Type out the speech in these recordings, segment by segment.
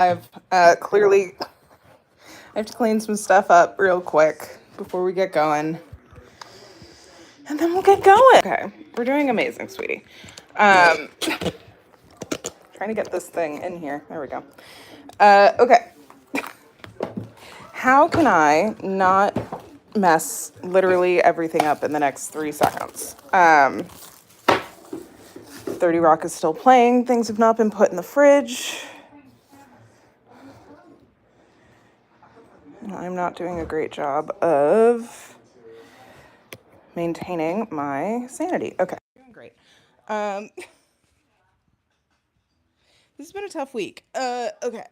I've clearly I have to clean some stuff up real quick before we get going, and then we'll get going. Okay, we're doing amazing, sweetie. Trying to get this thing in here. There we go. Okay, how can I not mess literally everything up in the next 3 seconds? 30 Rock is still playing. Things have not been put in the fridge. I'm not doing a great job of maintaining my sanity. Okay, doing great. This has been a tough week. Okay.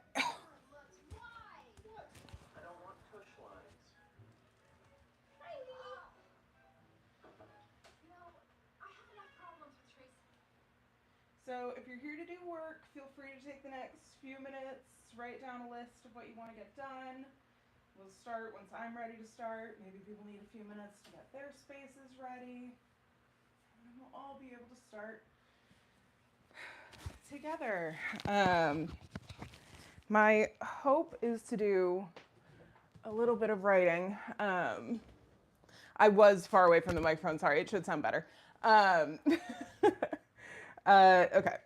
So if you're here to do work, feel free to take the next few minutes, write down a list of what you want to get done. We'll start once I'm ready to start. Maybe people need a few minutes to get their spaces ready. And we'll all be able to start together. My hope is to do a little bit of writing. I was far away from the microphone. Sorry, it should sound better. Okay,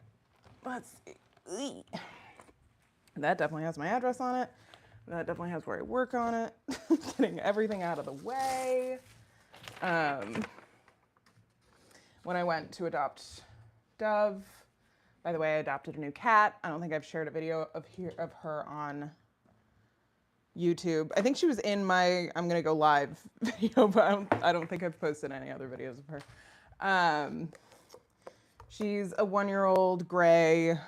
let's see. That definitely has my address on it. That definitely has where I work on it. Getting everything out of the way. When I went to adopt Dove, by the way, I adopted a new cat. I don't think I've shared a video of her on YouTube. I think she was in my I'm gonna go live video, but I don't think I've posted any other videos of her. She's a 1-year-old gray,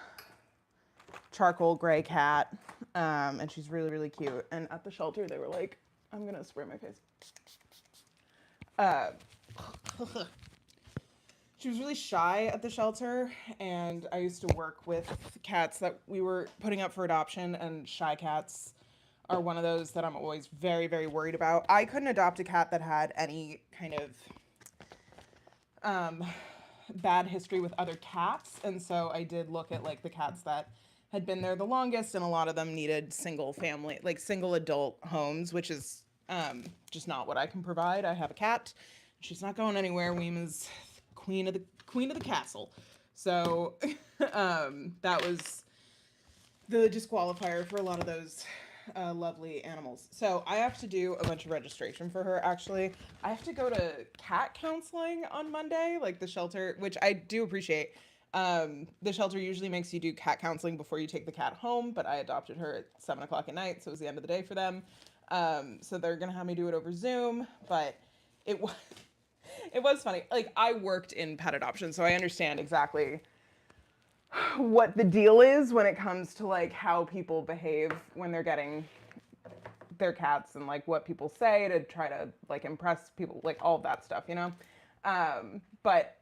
charcoal gray cat, and she's really, really cute. And at the shelter, they were like, I'm gonna spray my face. She was really shy at the shelter, and I used to work with cats that we were putting up for adoption, and shy cats are one of those that I'm always very, very worried about. I couldn't adopt a cat that had any kind of bad history with other cats, and so I did look at like the cats that had been there the longest, and a lot of them needed single family, like single adult homes, which is just not what I can provide. I have a cat. She's not going anywhere. Weima's queen of the castle. So that was the disqualifier for a lot of those lovely animals. So I have to do a bunch of registration for her. Actually, I have to go to cat counseling on Monday, like the shelter, which I do appreciate. The shelter usually makes you do cat counseling before you take the cat home, but I adopted her at 7 o'clock at night, so it was the end of the day for them. So they're gonna have me do it over Zoom, but it was it was funny. Like, I worked in pet adoption, so I understand exactly what the deal is when it comes to like how people behave when they're getting their cats, and like what people say to try to like impress people, like all of that stuff, you know. But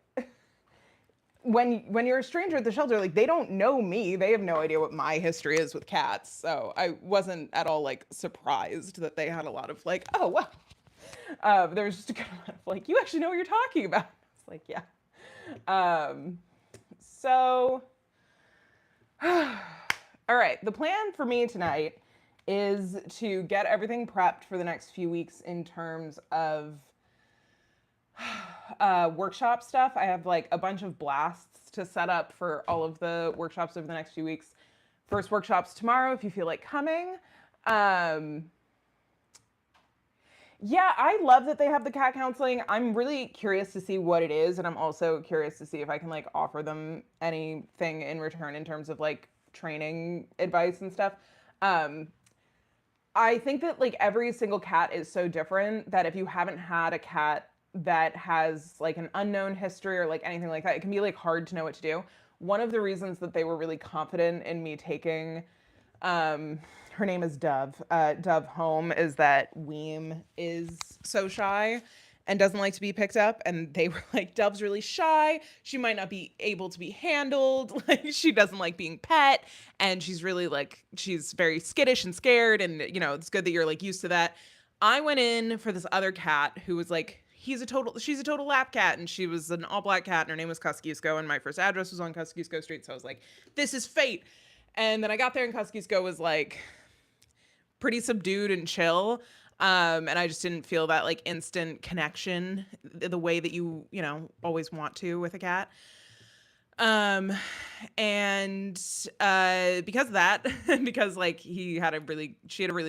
when you're a stranger at the shelter, like they don't know me, they have no idea what my history is with cats, so I wasn't at all like surprised that they had a lot of like, oh wow. There was just a good amount of like, you actually know what you're talking about. It's like, yeah. So all right, the plan for me tonight is to get everything prepped for the next few weeks in terms of workshop stuff. I have like a bunch of blasts to set up for all of the workshops over the next few weeks. First workshop's tomorrow if you feel like coming. Yeah, I love that they have the cat counseling. I'm really curious to see what it is, and I'm also curious to see if I can like offer them anything in return in terms of like training advice and stuff. I think that like every single cat is so different that if you haven't had a cat that has like an unknown history or like anything like that, it can be like hard to know what to do. One of the reasons that they were really confident in me taking her name is Dove. Dove home is that Weem is so shy and doesn't like to be picked up. And they were like, Dove's really shy. She might not be able to be handled. Like, she doesn't like being pet. And she's really like, she's very skittish and scared. And, you know, it's good that you're like used to that. I went in for this other cat who was like, she's a total lap cat, and she was an all black cat, and her name was Kosciuszko, and my first address was on Kosciuszko Street. So I was like, this is fate. And then I got there and Kosciuszko was like pretty subdued and chill. And I just didn't feel that like instant connection the way that you know, always want to with a cat. Um, and because of that, because like she had a really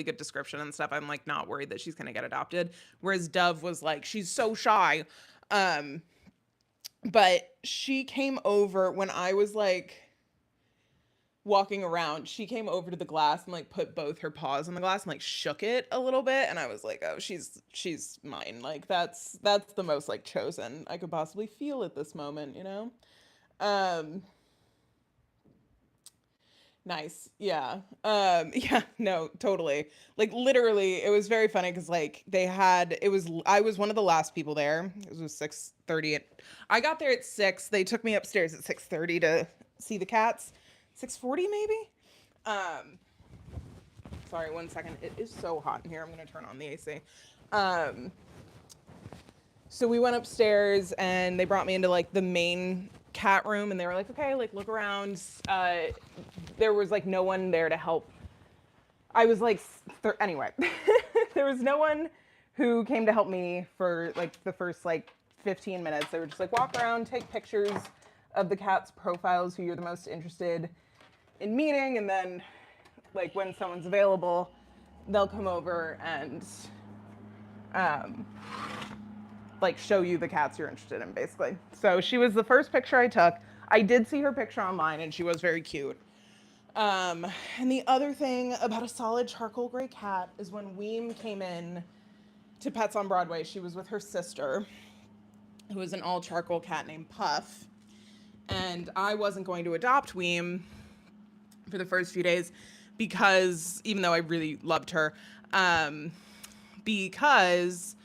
good description and stuff, I'm like not worried that she's gonna get adopted. Whereas Dove was like, she's so shy. Um, but she came over when I was like walking around. She came over to the glass and like put both her paws on the glass and like shook it a little bit, and I was like, oh, she's mine. Like that's the most like chosen I could possibly feel at this moment, you know. Um, Nice. Yeah. Yeah, no, totally. Like literally it was very funny cuz like they had it was I was one of the last people there. It was 6:30. I got there at 6. They took me upstairs at 6:30 to see the cats. 6:40 maybe? Um Sorry, one second. It is so hot in here. I'm going to turn on the AC. Um so we went upstairs and they brought me into like the main cat room and they were like, okay, like look around. There was like no one there to help. I was like, anyway, there was no one who came to help me for like the first like 15 minutes. They were just like, walk around, take pictures of the cat's profiles, who you're the most interested in meeting. And then like when someone's available, they'll come over and um, like show you the cats you're interested in, basically. So she was the first picture I took. I did see her picture online and she was very cute. And the other thing about a solid charcoal gray cat is when Weem came in to Pets on Broadway, she was with her sister, who was an all charcoal cat named Puff. And I wasn't going to adopt Weem for the first few days because, even though I really loved her, because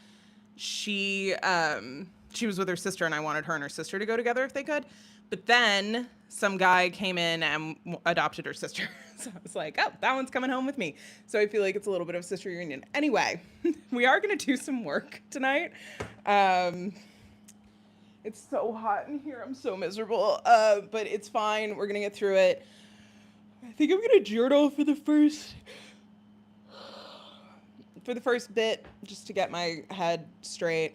she was with her sister and I wanted her and her sister to go together if they could. But then some guy came in and adopted her sister. So I was like, oh, that one's coming home with me. So I feel like it's a little bit of sister reunion. Anyway, we are going to do some work tonight. It's so hot in here. I'm so miserable. But it's fine. We're going to get through it. I think I'm going to journal for the first bit just to get my head straight.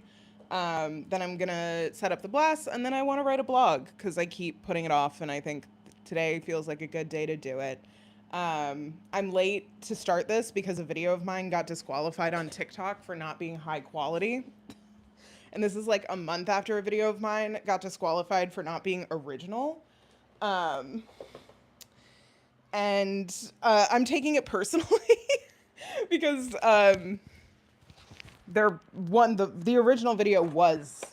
Then I'm gonna set up the blast, and then I want to write a blog because I keep putting it off, and I think today feels like a good day to do it. I'm late to start this because a video of mine got disqualified on TikTok for not being high quality. And this is like a month after a video of mine got disqualified for not being original. Um, and I'm taking it personally because the original video was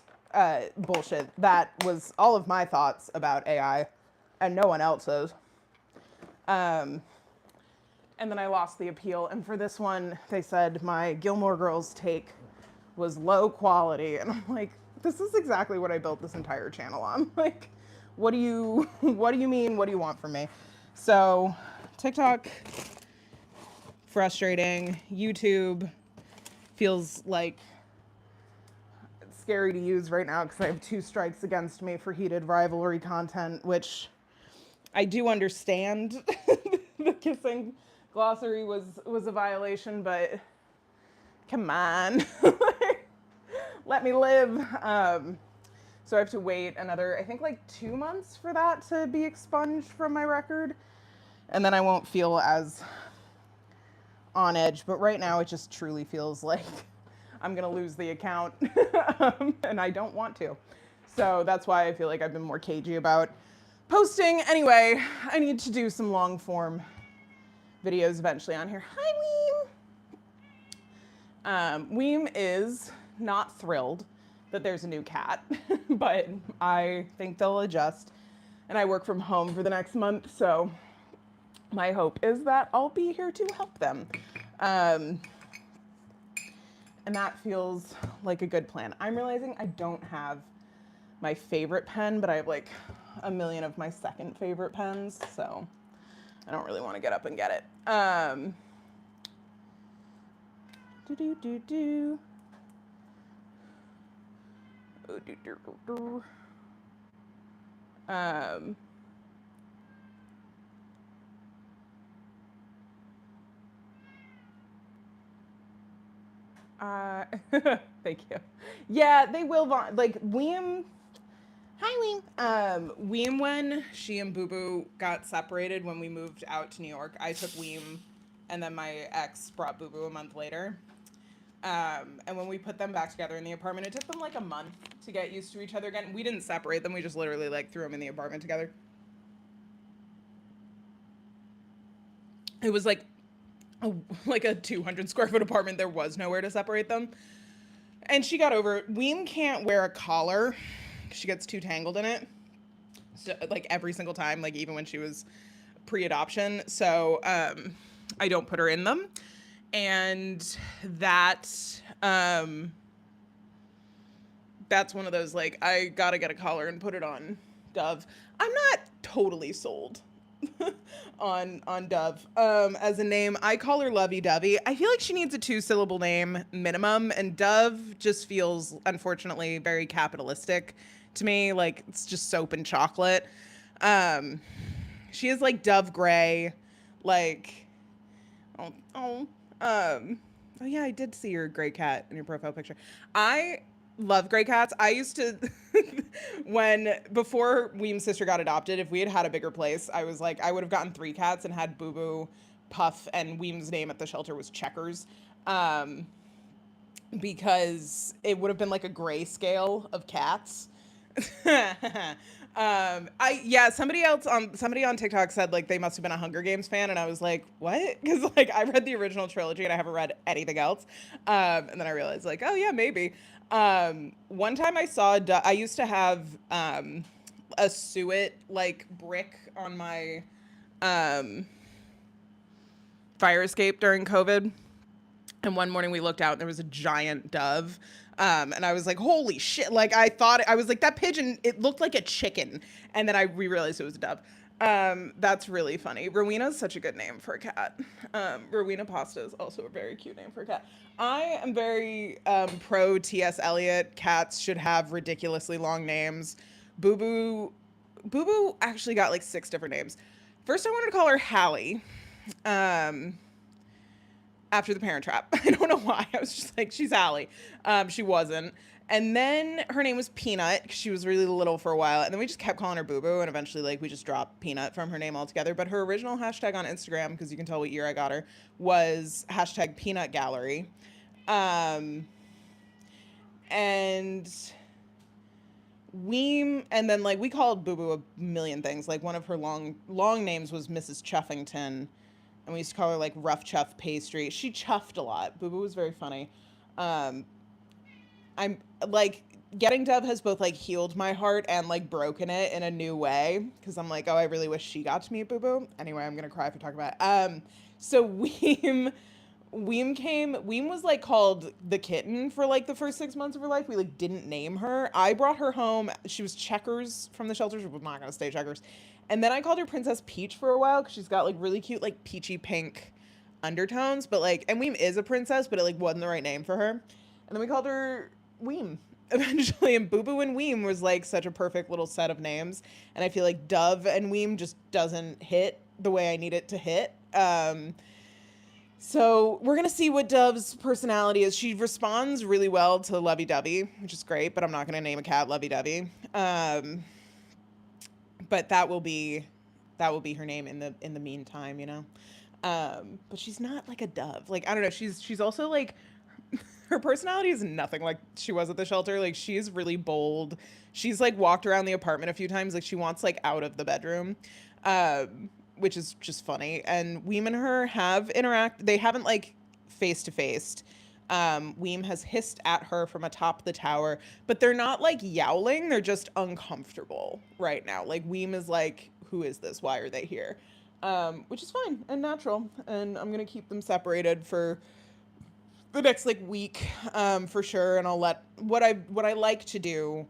bullshit. That was all of my thoughts about AI, and no one else's. And then I lost the appeal. And for this one, they said my Gilmore Girls take was low quality, and I'm like, this is exactly what I built this entire channel on. Like, what do you mean? What do you want from me? So, TikTok, frustrating. YouTube feels like it's scary to use right now because I have 2 strikes against me for heated rivalry content, which I do understand. The kissing glossary was a violation, but come on. Let me live. So I have to wait another, I think like 2 months for that to be expunged from my record. And then I won't feel as on edge. But right now it just truly feels like I'm going to lose the account. And I don't want to. So that's why I feel like I've been more cagey about posting. Anyway, I need to do some long form videos eventually on here. Hi, Weem. Weem is not thrilled that there's a new cat, but I think they'll adjust. And I work from home for the next month, so my hope is that I'll be here to help them. And that feels like a good plan. I'm realizing I don't have my favorite pen, but I have like a million of my second favorite pens, so I don't really want to get up and get it. Do do do do. Oh, do do do do. Uh, thank you. Yeah, they will. Like Weem. Hi, Weem. Weem, when she and Boo Boo got separated when we moved out to New York, I took Weem, and then my ex brought Boo Boo a month later. And when we put them back together in the apartment, it took them like a month to get used to each other again. We didn't separate them. We just literally like threw them in the apartment together. It was like a 200 square foot apartment. There was nowhere to separate them. And she got over it. Weem can't wear a collar. She gets too tangled in it. So, like every single time, like even when she was pre-adoption. So I don't put her in them. And that that's one of those like I gotta get a collar and put it on Dove. I'm not totally sold on Dove as a name. I call her Lovey Dovey. I feel like she needs a 2-syllable name minimum, and Dove just feels unfortunately very capitalistic to me. Like it's just soap and chocolate. She is like Dove Gray, like oh oh oh yeah, I did see your gray cat in your profile picture. I love gray cats. I used to when before Weem's sister got adopted, if we had had a bigger place, I was like I would have gotten 3 cats and had Boo Boo, Puff, and Weem's name at the shelter was Checkers. Um, because it would have been like a grayscale of cats. I yeah, somebody on TikTok said like they must have been a Hunger Games fan, and I was like, what? Because like I read the original trilogy and I haven't read anything else. And then I realized like, oh yeah, maybe. One time I saw I used to have a suet like brick on my um fire escape during COVID. And one morning we looked out and there was a giant dove. And I was like, holy shit. Like I thought, I was like, that pigeon, it looked like a chicken. And then we realized it was a dove. That's really funny. Rowena's such a good name for a cat. Rowena Pasta is also a very cute name for a cat. I am very pro T.S. Eliot. Cats should have ridiculously long names. Boo Boo, Boo Boo actually got like 6 different names. First, I wanted to call her Hallie. After the Parent Trap. I don't know why. I was just like, she's Allie. She wasn't. And then her name was Peanut because she was really little for a while. And then we just kept calling her Boo Boo. And eventually, like, we just dropped Peanut from her name altogether. But her original hashtag on Instagram, because you can tell what year I got her, was hashtag Peanut Gallery. And Weem, and then like we called Boo Boo a million things. Like one of her long names was Mrs. Chuffington, and we used to call her like Rough Chuff Pastry. She chuffed a lot. Boo Boo was very funny. Um, I'm like getting Dove has both like healed my heart and like broken it in a new way because I'm like, oh, I really wish she got to meet Boo Boo. Anyway, I'm gonna cry if I talk about it. So Weem was like called the kitten for like the first 6 months of her life. We like didn't name her. I brought her home. She was Checkers from the shelters. She was not gonna stay Checkers. And then I called her Princess Peach for a while because she's got like really cute like peachy pink undertones. But like, and Weem is a princess, but it like wasn't the right name for her. And then we called her Weem eventually, and Boo Boo and Weem was like such a perfect little set of names. And I feel like Dove and Weem just doesn't hit the way I need it to hit. So we're gonna see what Dove's personality is. She responds really well to Lovey Dovey, which is great, but I'm not gonna name a cat Lovey Dovey. But that will be her name in the meantime, you know. But she's not like a dove. Like I don't know. She's also like her personality is nothing like she was at the shelter. Like she's really bold. She's like walked around the apartment a few times. Like she wants like out of the bedroom. Which is just funny. And Weem and her have they haven't like face to face. Weem has hissed at her from atop the tower, but they're not like yowling. They're just uncomfortable right now. Like Weem is like, who is this? Why are they here? Which is fine and natural. And I'm going to keep them separated for the next like week, for sure. And I'll let what I like to do,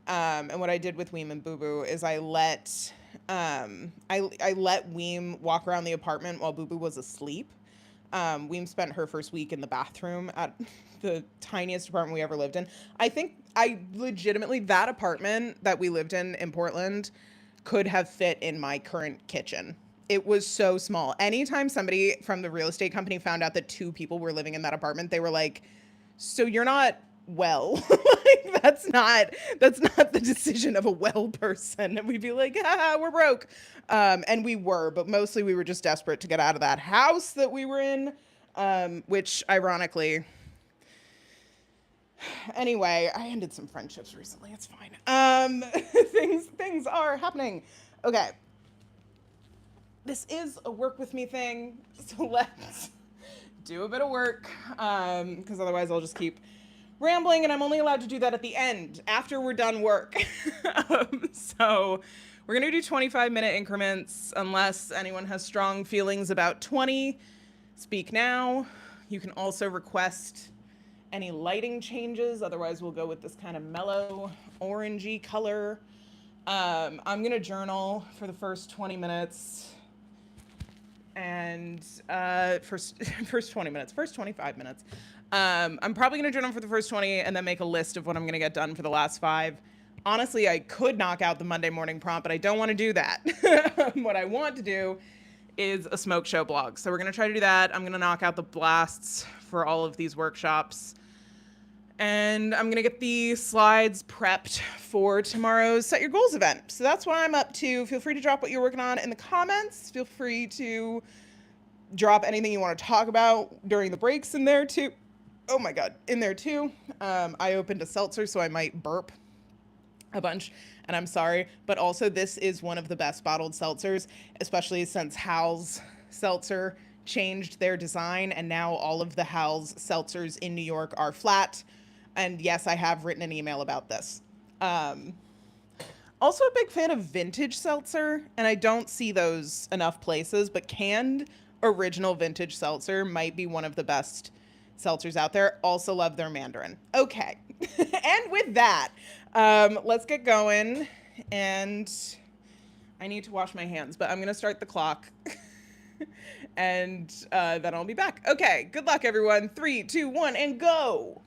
and what I did with Weem and Boo Boo is I let Weem walk around the apartment while Boo Boo was asleep. Weem spent her first week in the bathroom at the tiniest apartment we ever lived in. I think that apartment that we lived in Portland could have fit in my current kitchen. It was so small. Anytime somebody from the real estate company found out that 2 people were living in that apartment, they were like, so you're not well. Like that's not the decision of a well person. And we'd be like, ah, we're broke. And we were, but mostly we were just desperate to get out of that house that we were in. Which ironically, anyway, I ended some friendships recently. It's fine. Things are happening. Okay. This is a work with me thing, so let's do a bit of work, because otherwise I'll just keep rambling, and I'm only allowed to do that at the end, after we're done work. So we're gonna do 25-minute increments, unless anyone has strong feelings about 20. Speak now. You can also request any lighting changes, otherwise we'll go with this kind of mellow orangey color. I'm gonna journal for the first 20 minutes. And first 20 minutes, first 25 minutes. I'm probably gonna journal for the first 20 and then make a list of what I'm gonna get done for the last 5. Honestly, I could knock out the Monday morning prompt, but I don't want to do that. What I want to do is a smoke show blog. So we're gonna try to do that. I'm gonna knock out the blasts for all of these workshops. And I'm gonna get the slides prepped for tomorrow's Set Your Goals event. So that's what I'm up to. Feel free to drop what you're working on in the comments. Feel free to drop anything you want to talk about during the breaks in there too. Oh my God, in there too. I opened a seltzer, so I might burp a bunch, and I'm sorry, but also this is one of the best bottled seltzers, especially since Hal's Seltzer changed their design, and now all of the Hal's seltzers in New York are flat. And yes, I have written an email about this. Also a big fan of vintage seltzer, and I don't see those enough places, but canned original vintage seltzer might be one of the best seltzers out there. Also love their Mandarin. Okay. And with that, let's get going. And I need to wash my hands, but I'm going to start the clock. And then I'll be back. Okay. Good luck, everyone. 3, 2, 1, and go.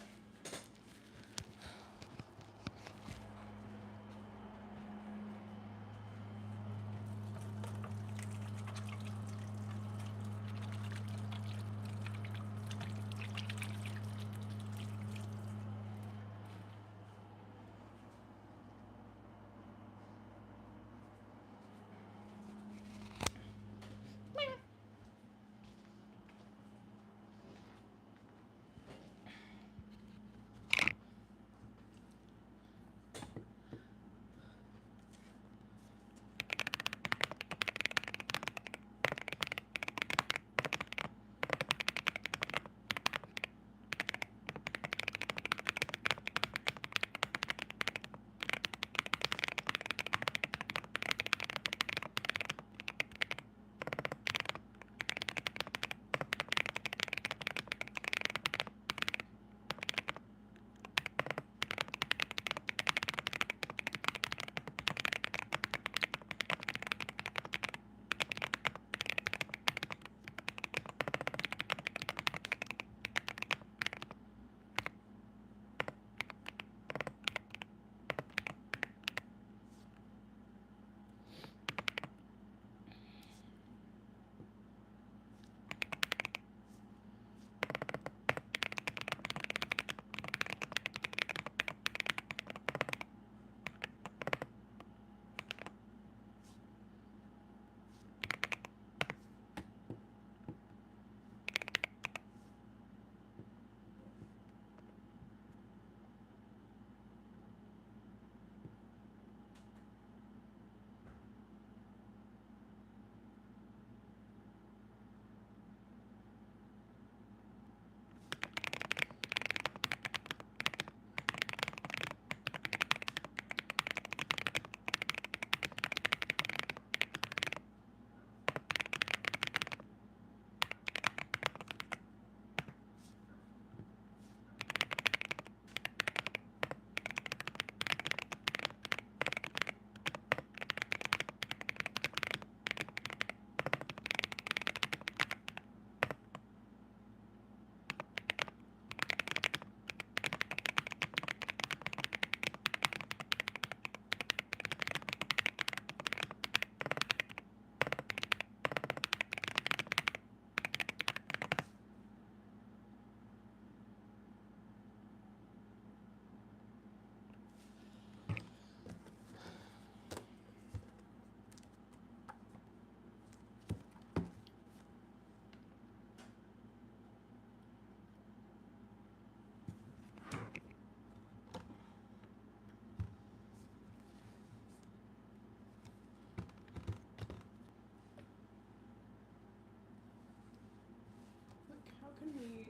can we,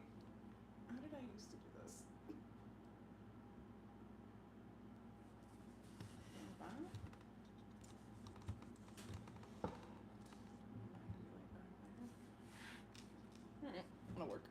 how did I used to do this? That'll work.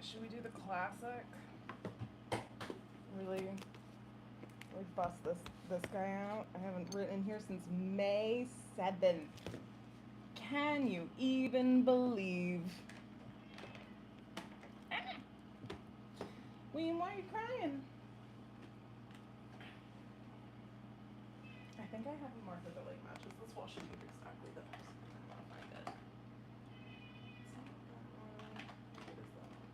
should we do the classic? Really bust this guy out. I haven't written here since May 7th. Can you even believe? William, why are you crying? I think I have a marker that like matches this washi tape exactly. The person I want to find it. It's not that one. What is that one?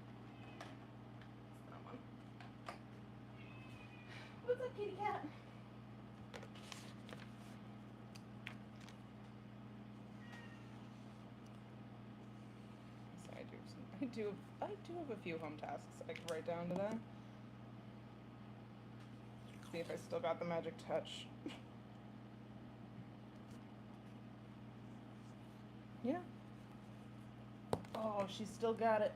It's that one. What's up, kitty cat? So I do have a few home tasks I could write down today. See if I still got the magic touch. Yeah. Oh, she's still got it.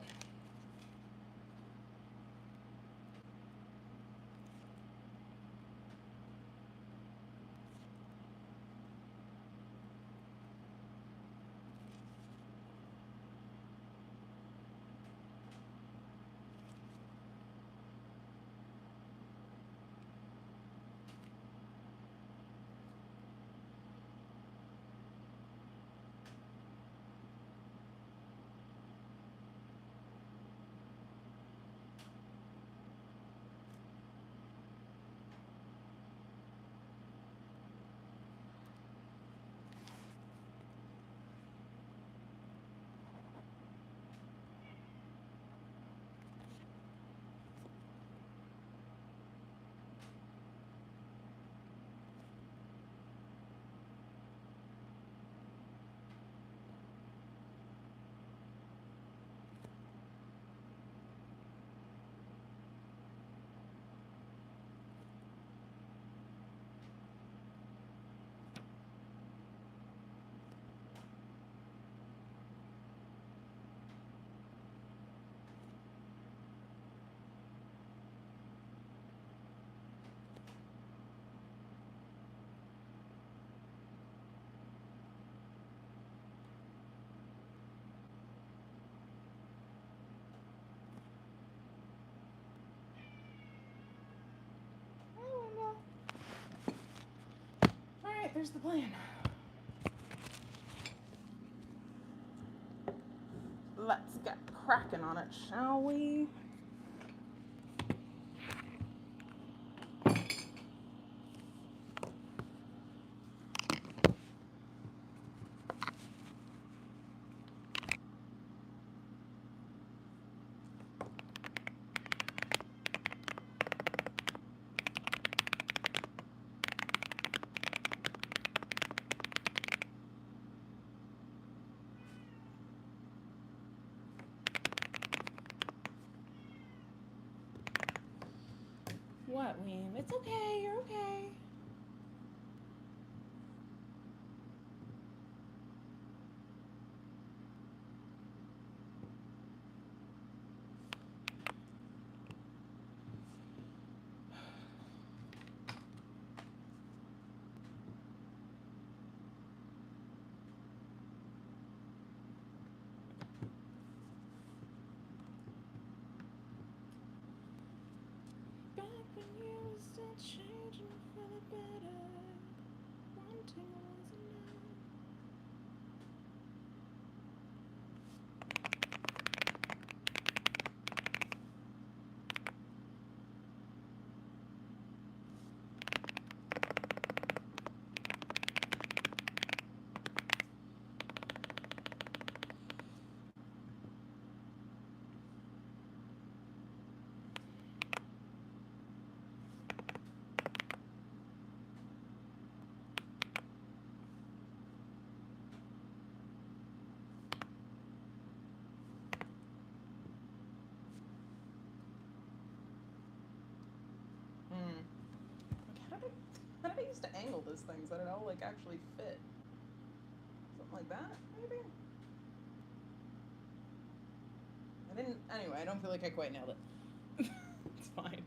Alright, there's the plan. Let's get cracking on it, shall we? What, Weem? It's okay, you're okay. Back when you were still changing for the better, wanting wasn't enough. How did I used to angle those things that it all like actually fit? Something like that, maybe? I didn't, anyway, I don't feel like I quite nailed it. It's fine.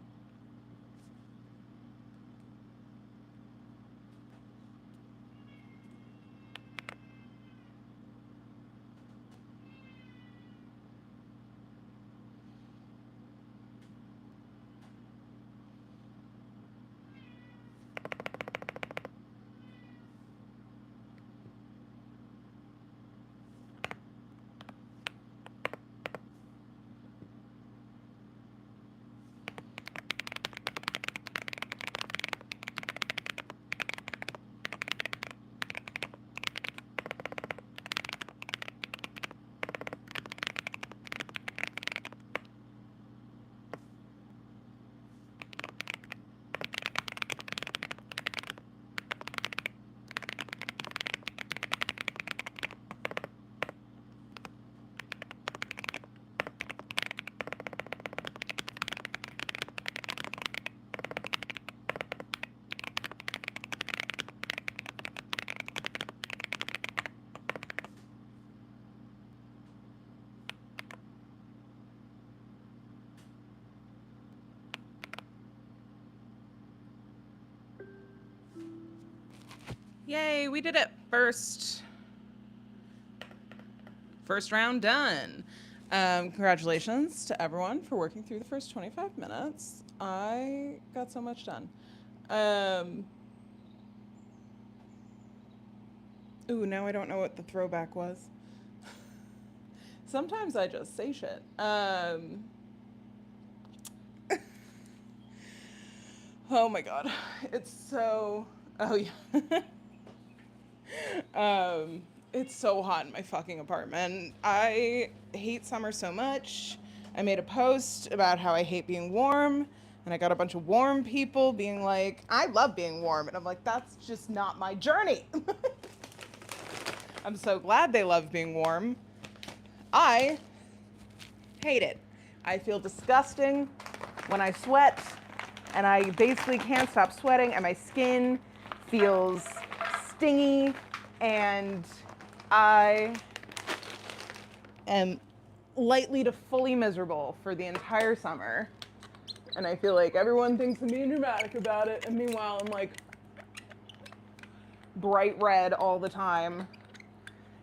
Yay, we did it. First round done. Congratulations to everyone for working through the first 25 minutes. I got so much done. Ooh, now I don't know what the throwback was. Sometimes I just say shit. Oh my god. It's so... Oh yeah. It's so hot in my fucking apartment. I hate summer so much. I made a post about how I hate being warm, and I got a bunch of warm people being like, I love being warm. And I'm like, that's just not my journey. I'm so glad they love being warm. I hate it. I feel disgusting when I sweat, and I basically can't stop sweating, and my skin feels stingy, and I am lightly to fully miserable for the entire summer. And I feel like everyone thinks I'm being dramatic about it, and meanwhile I'm like bright red all the time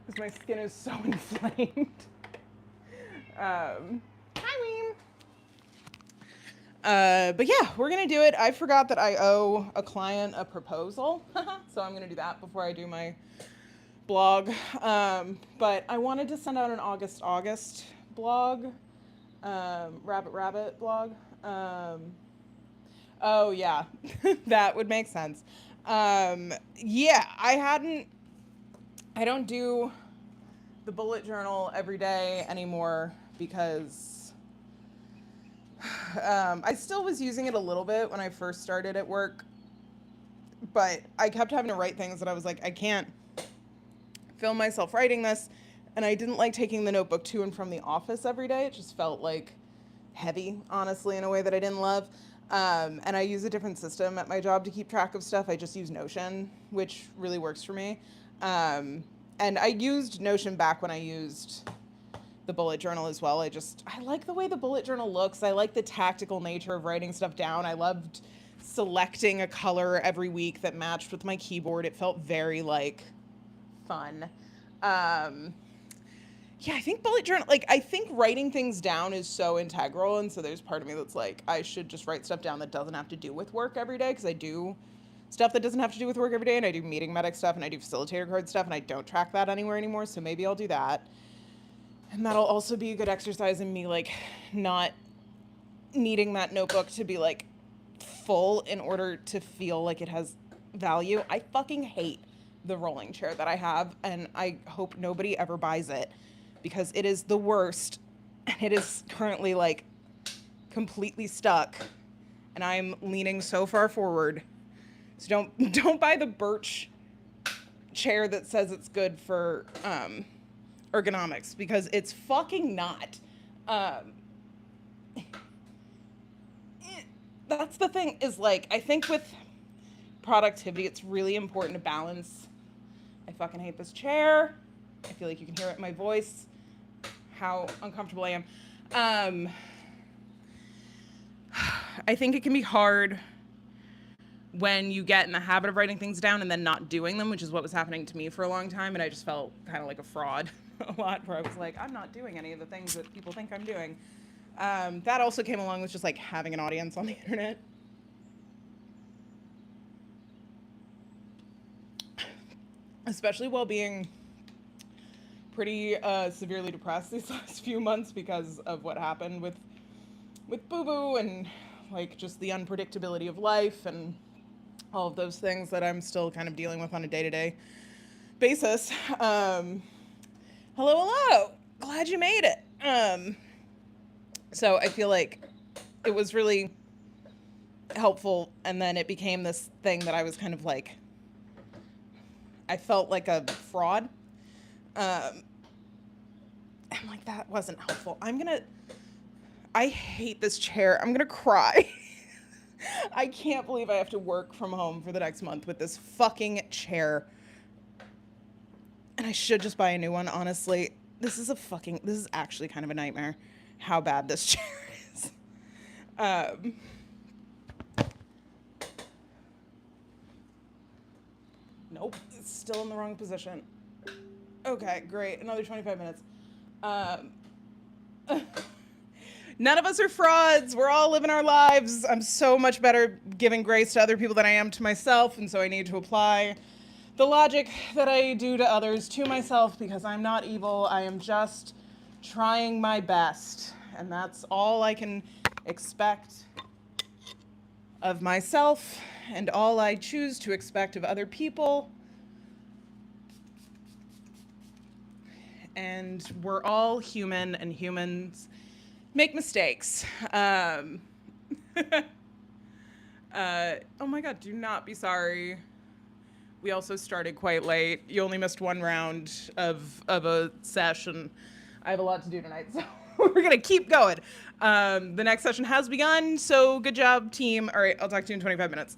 because my skin is so inflamed. Hi, Weem. But yeah, we're gonna do it. I forgot that I owe a client a proposal, so I'm gonna do that before I do my blog. But I wanted to send out an August blog, Rabbit blog. Oh yeah, that would make sense. Yeah, I don't do the bullet journal every day anymore because I still was using it a little bit when I first started at work, but I kept having to write things that I was like, I can't film myself writing this, and I didn't like taking the notebook to and from the office every day. It just felt like heavy, honestly, in a way that I didn't love. And I use a different system at my job to keep track of stuff. I just use Notion, which really works for me. And I used Notion back when I used the bullet journal as well. I like the way the bullet journal looks. I like the tactical nature of writing stuff down. I loved selecting a color every week that matched with my keyboard. It felt very like fun. Yeah, I think bullet journal, like, I think writing things down is so integral. And so there's part of me that's like, I should just write stuff down that doesn't have to do with work every day. Cause I do stuff that doesn't have to do with work every day. And I do meeting medic stuff and I do facilitator card stuff. And I don't track that anywhere anymore. So maybe I'll do that. And that'll also be a good exercise in me, like, not needing that notebook to be like full in order to feel like it has value. I fucking hate the rolling chair that I have. And I hope nobody ever buys it, because it is the worst, and it is currently like completely stuck, and I'm leaning so far forward. So don't buy the Birch chair that says it's good for ergonomics, because it's fucking not. That's the thing, is like, I think with productivity, it's really important to balance. I fucking hate this chair. I feel like you can hear it in my voice, how uncomfortable I am. I think it can be hard when you get in the habit of writing things down and then not doing them, which is what was happening to me for a long time. And I just felt kind of like a fraud a lot, where I was like, I'm not doing any of the things that people think I'm doing. That also came along with just like having an audience on the internet. Especially while being pretty severely depressed these last few months because of what happened with Boo Boo, and like just the unpredictability of life and all of those things that I'm still kind of dealing with on a day-to-day basis. Hello. Glad you made it. So I feel like it was really helpful, and then it became this thing that I was kind of like, I felt like a fraud. I'm like, that wasn't helpful. I hate this chair. I'm gonna cry. I can't believe I have to work from home for the next month with this fucking chair. And I should just buy a new one, honestly. This is actually kind of a nightmare, how bad this chair is. Nope. It's still in the wrong position. Okay, great. Another 25 minutes. Um, None of us are frauds. We're all living our lives. I'm so much better giving grace to other people than I am to myself, and so I need to apply the logic that I do to others to myself because I'm not evil. I am just trying my best, and that's all I can expect of myself and all I choose to expect of other people. And we're all human, and humans make mistakes. Oh my God, do not be sorry. We also started quite late. You only missed one round of a session. I have a lot to do tonight, so we're gonna keep going. The next session has begun, so good job, team. All right, I'll talk to you in 25 minutes.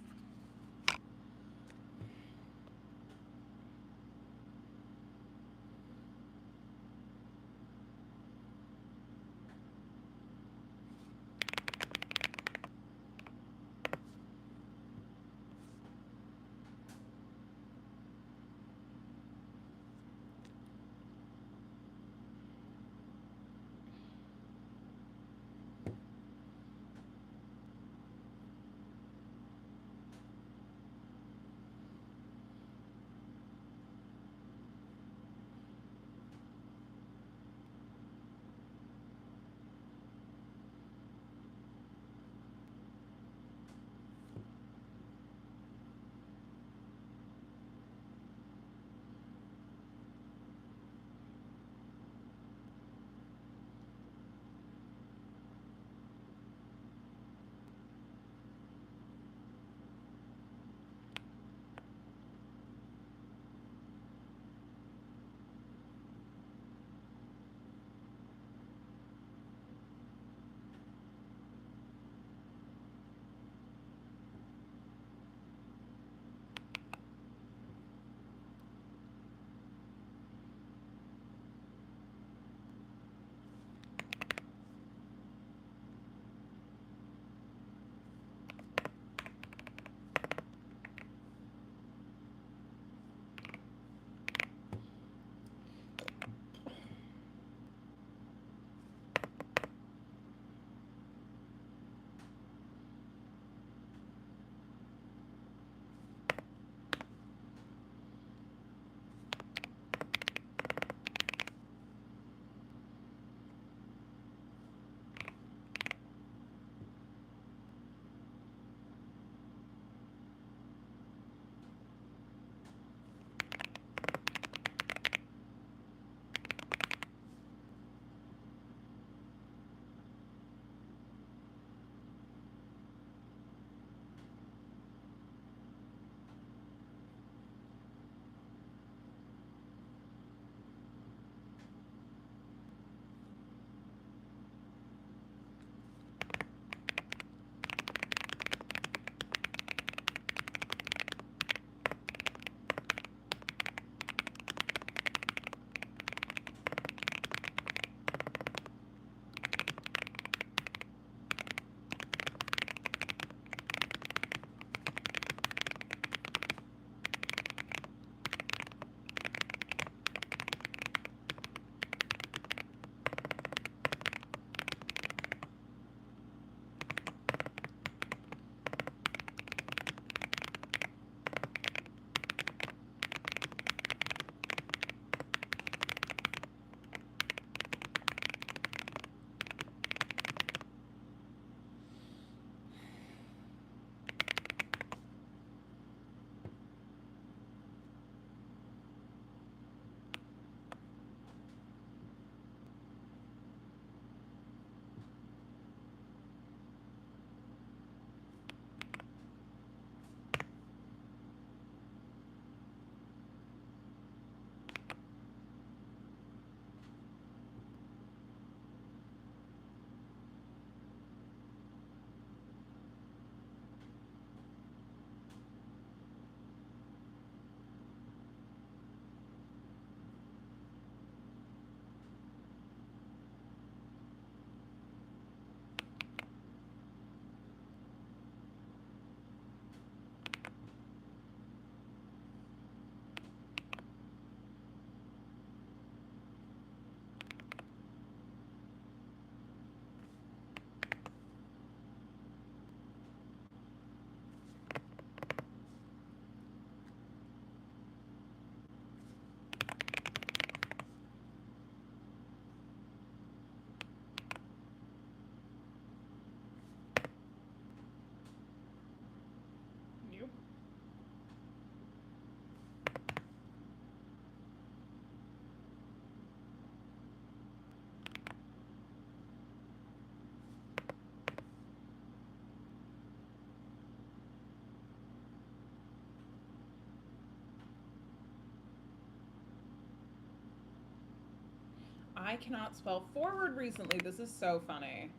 I cannot spell forward recently. This is so funny.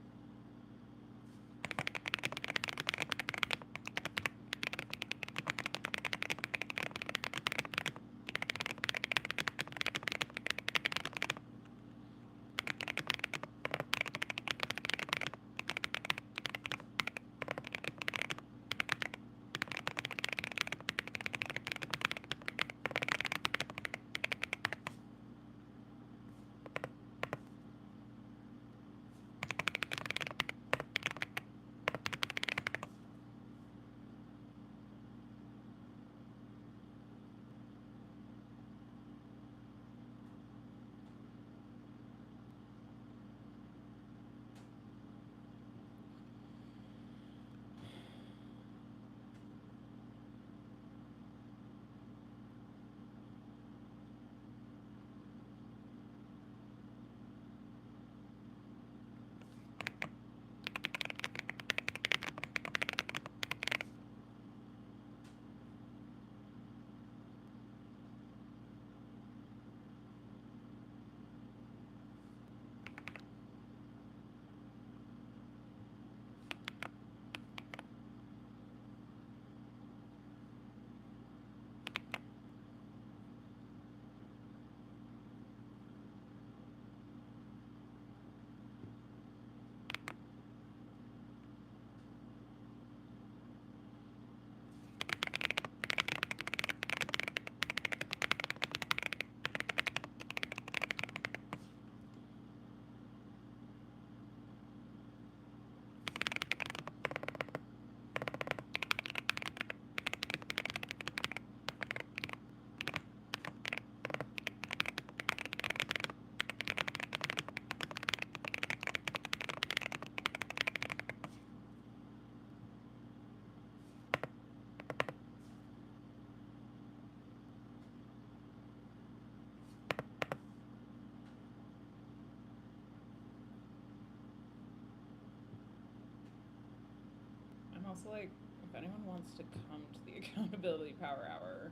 I'm also like, if anyone wants to come to the Accountability Power Hour,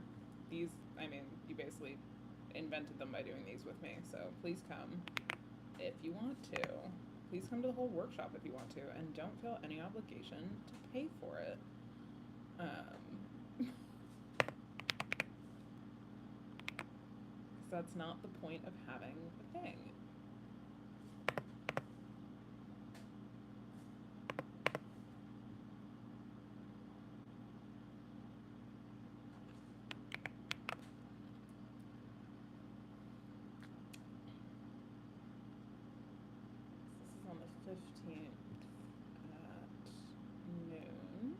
these, I mean, you basically invented them by doing these with me, so please come if you want to. Please come to the whole workshop if you want to, and don't feel any obligation to pay for it. Because that's not the point of having the thing. This is on the 15th at noon.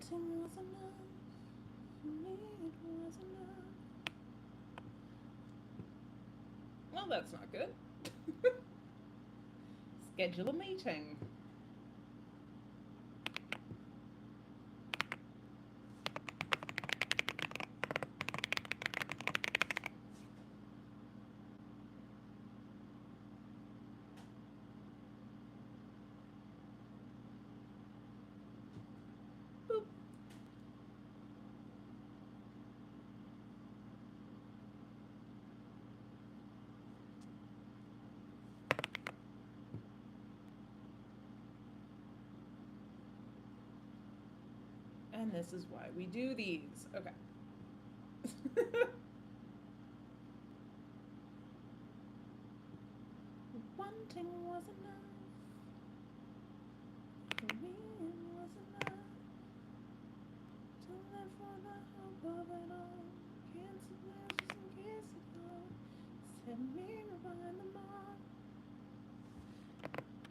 Wanting was enough. For me, it was enough. Well, that's not good. Schedule a meeting. Boop. And this is why we do these. Okay. Wanting was enough. For me, it was enough. To live for the hope of it all. Cancel plans just in case it all. Set me behind the mark.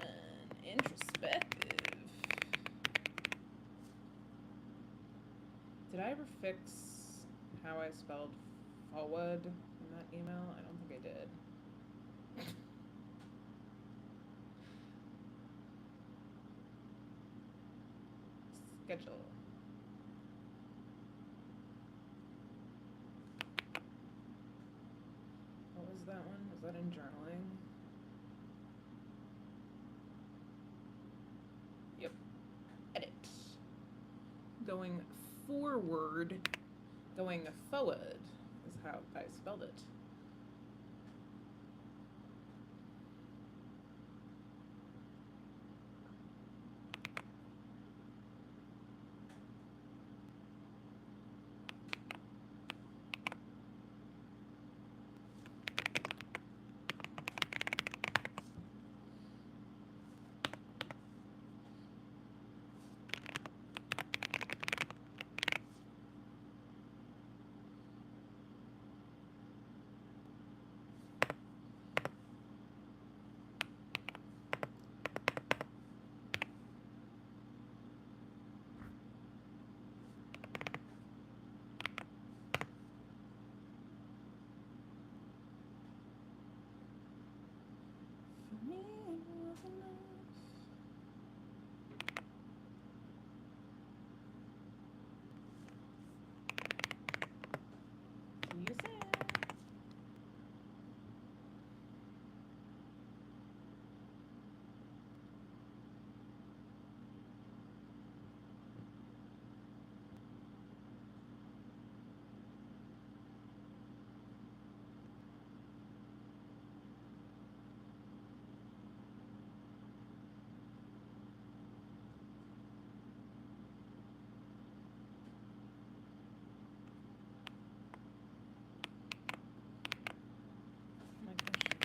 And introspective. Did I ever fix how I spelled forward in that email? I don't think I did. Schedule. What was that one? Was that in journaling? Yep. Edit. Going forward. Going forward is how I spelled it. For me, it was enough. You said. My question.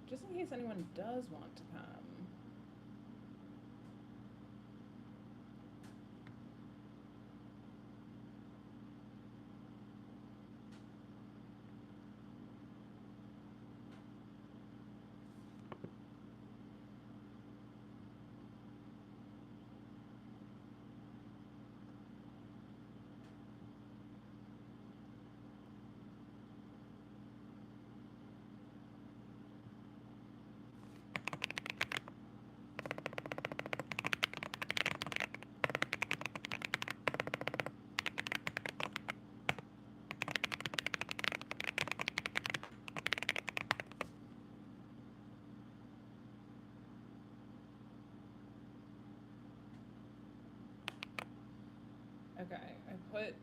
Just in case anyone does want to come. Okay, I put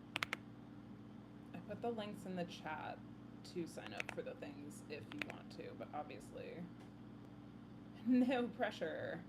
the links in the chat to sign up for the things if you want to, but obviously no pressure.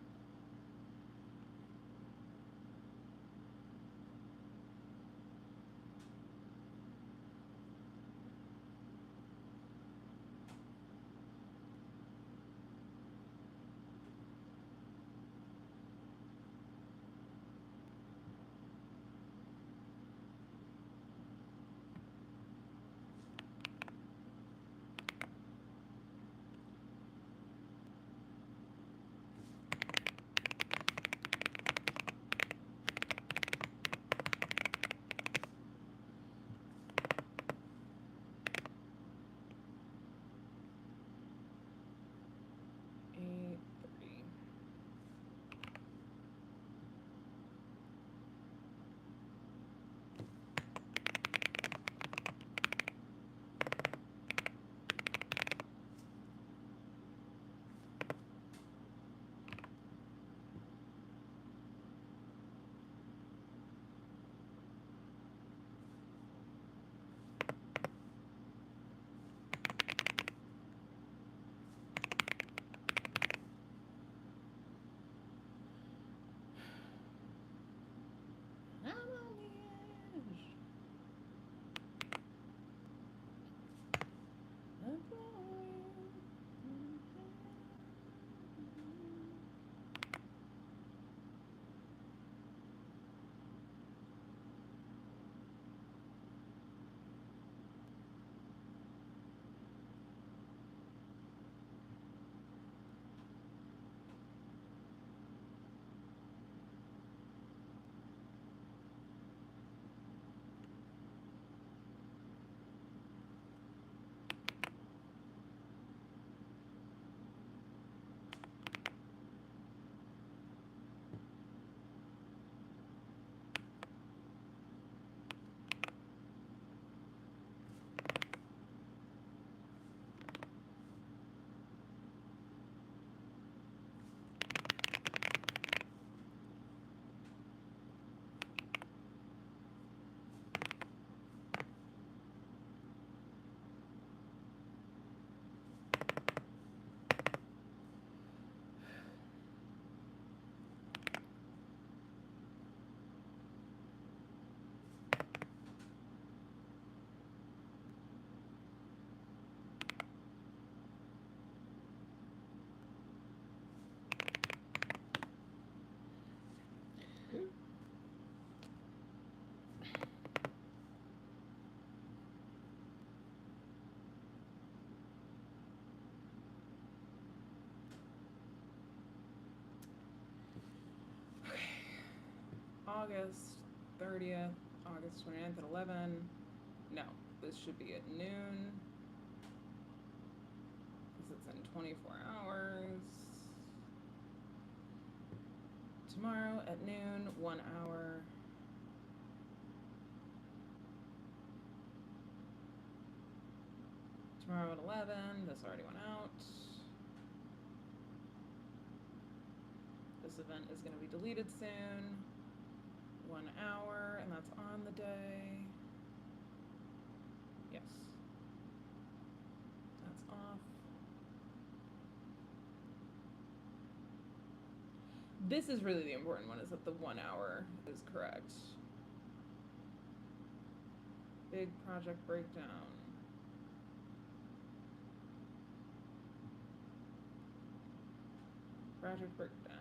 August 30th, August 29th at 11. No, this should be at noon. Because it's in 24 hours. Tomorrow at noon, 1 hour. Tomorrow at 11, this already went out. This event is going to be deleted soon. 1 hour, and that's on the day. Yes. That's off. This is really the important one, is that the 1 hour is correct. Big project breakdown. Project breakdown.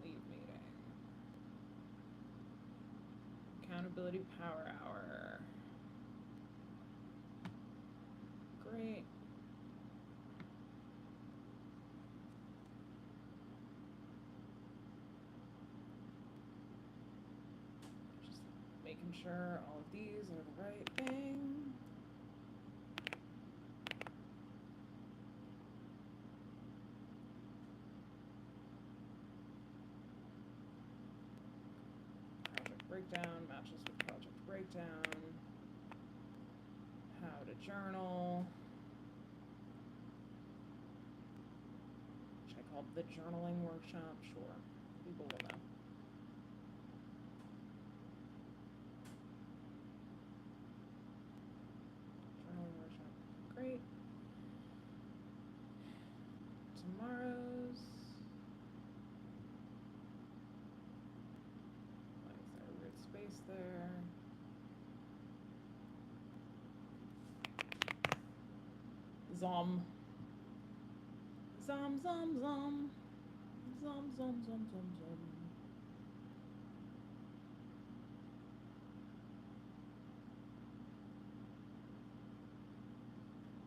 Leave meeting. Accountability power hour. Great. Just making sure all of these are the right thing. Breakdown matches with project breakdown. How to journal, which I called the journaling workshop. Sure, people will know. Journaling workshop, great. Tomorrow's. Space there. Zom. Zom, zom, zom. Zom, zom, zom, zom, zom.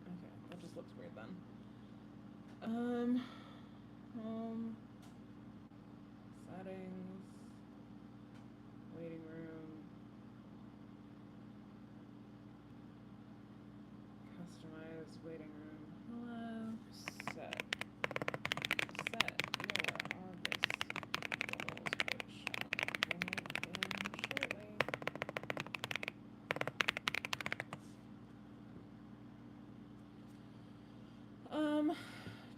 Okay, that just looks weird then. Home. Settings. Waiting room. Customize waiting room. Hello. Set your August goals workshop. Will begin shortly.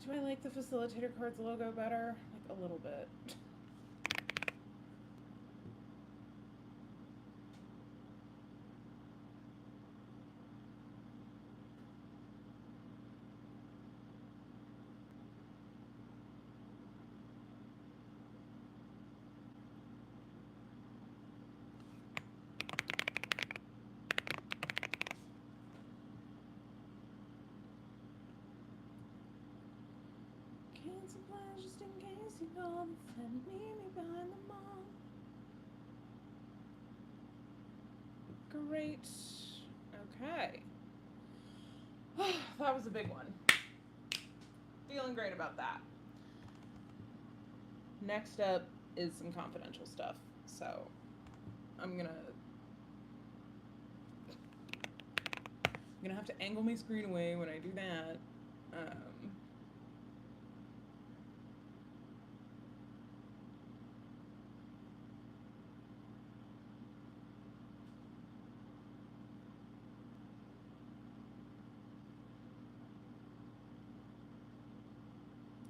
Do I like the facilitator cards logo better? Like a little bit. Supplies just in case you call and send me behind the mall. Great. Okay. That was a big one. Feeling great about that. Next up is some confidential stuff. So I'm gonna have to angle my screen away when I do that.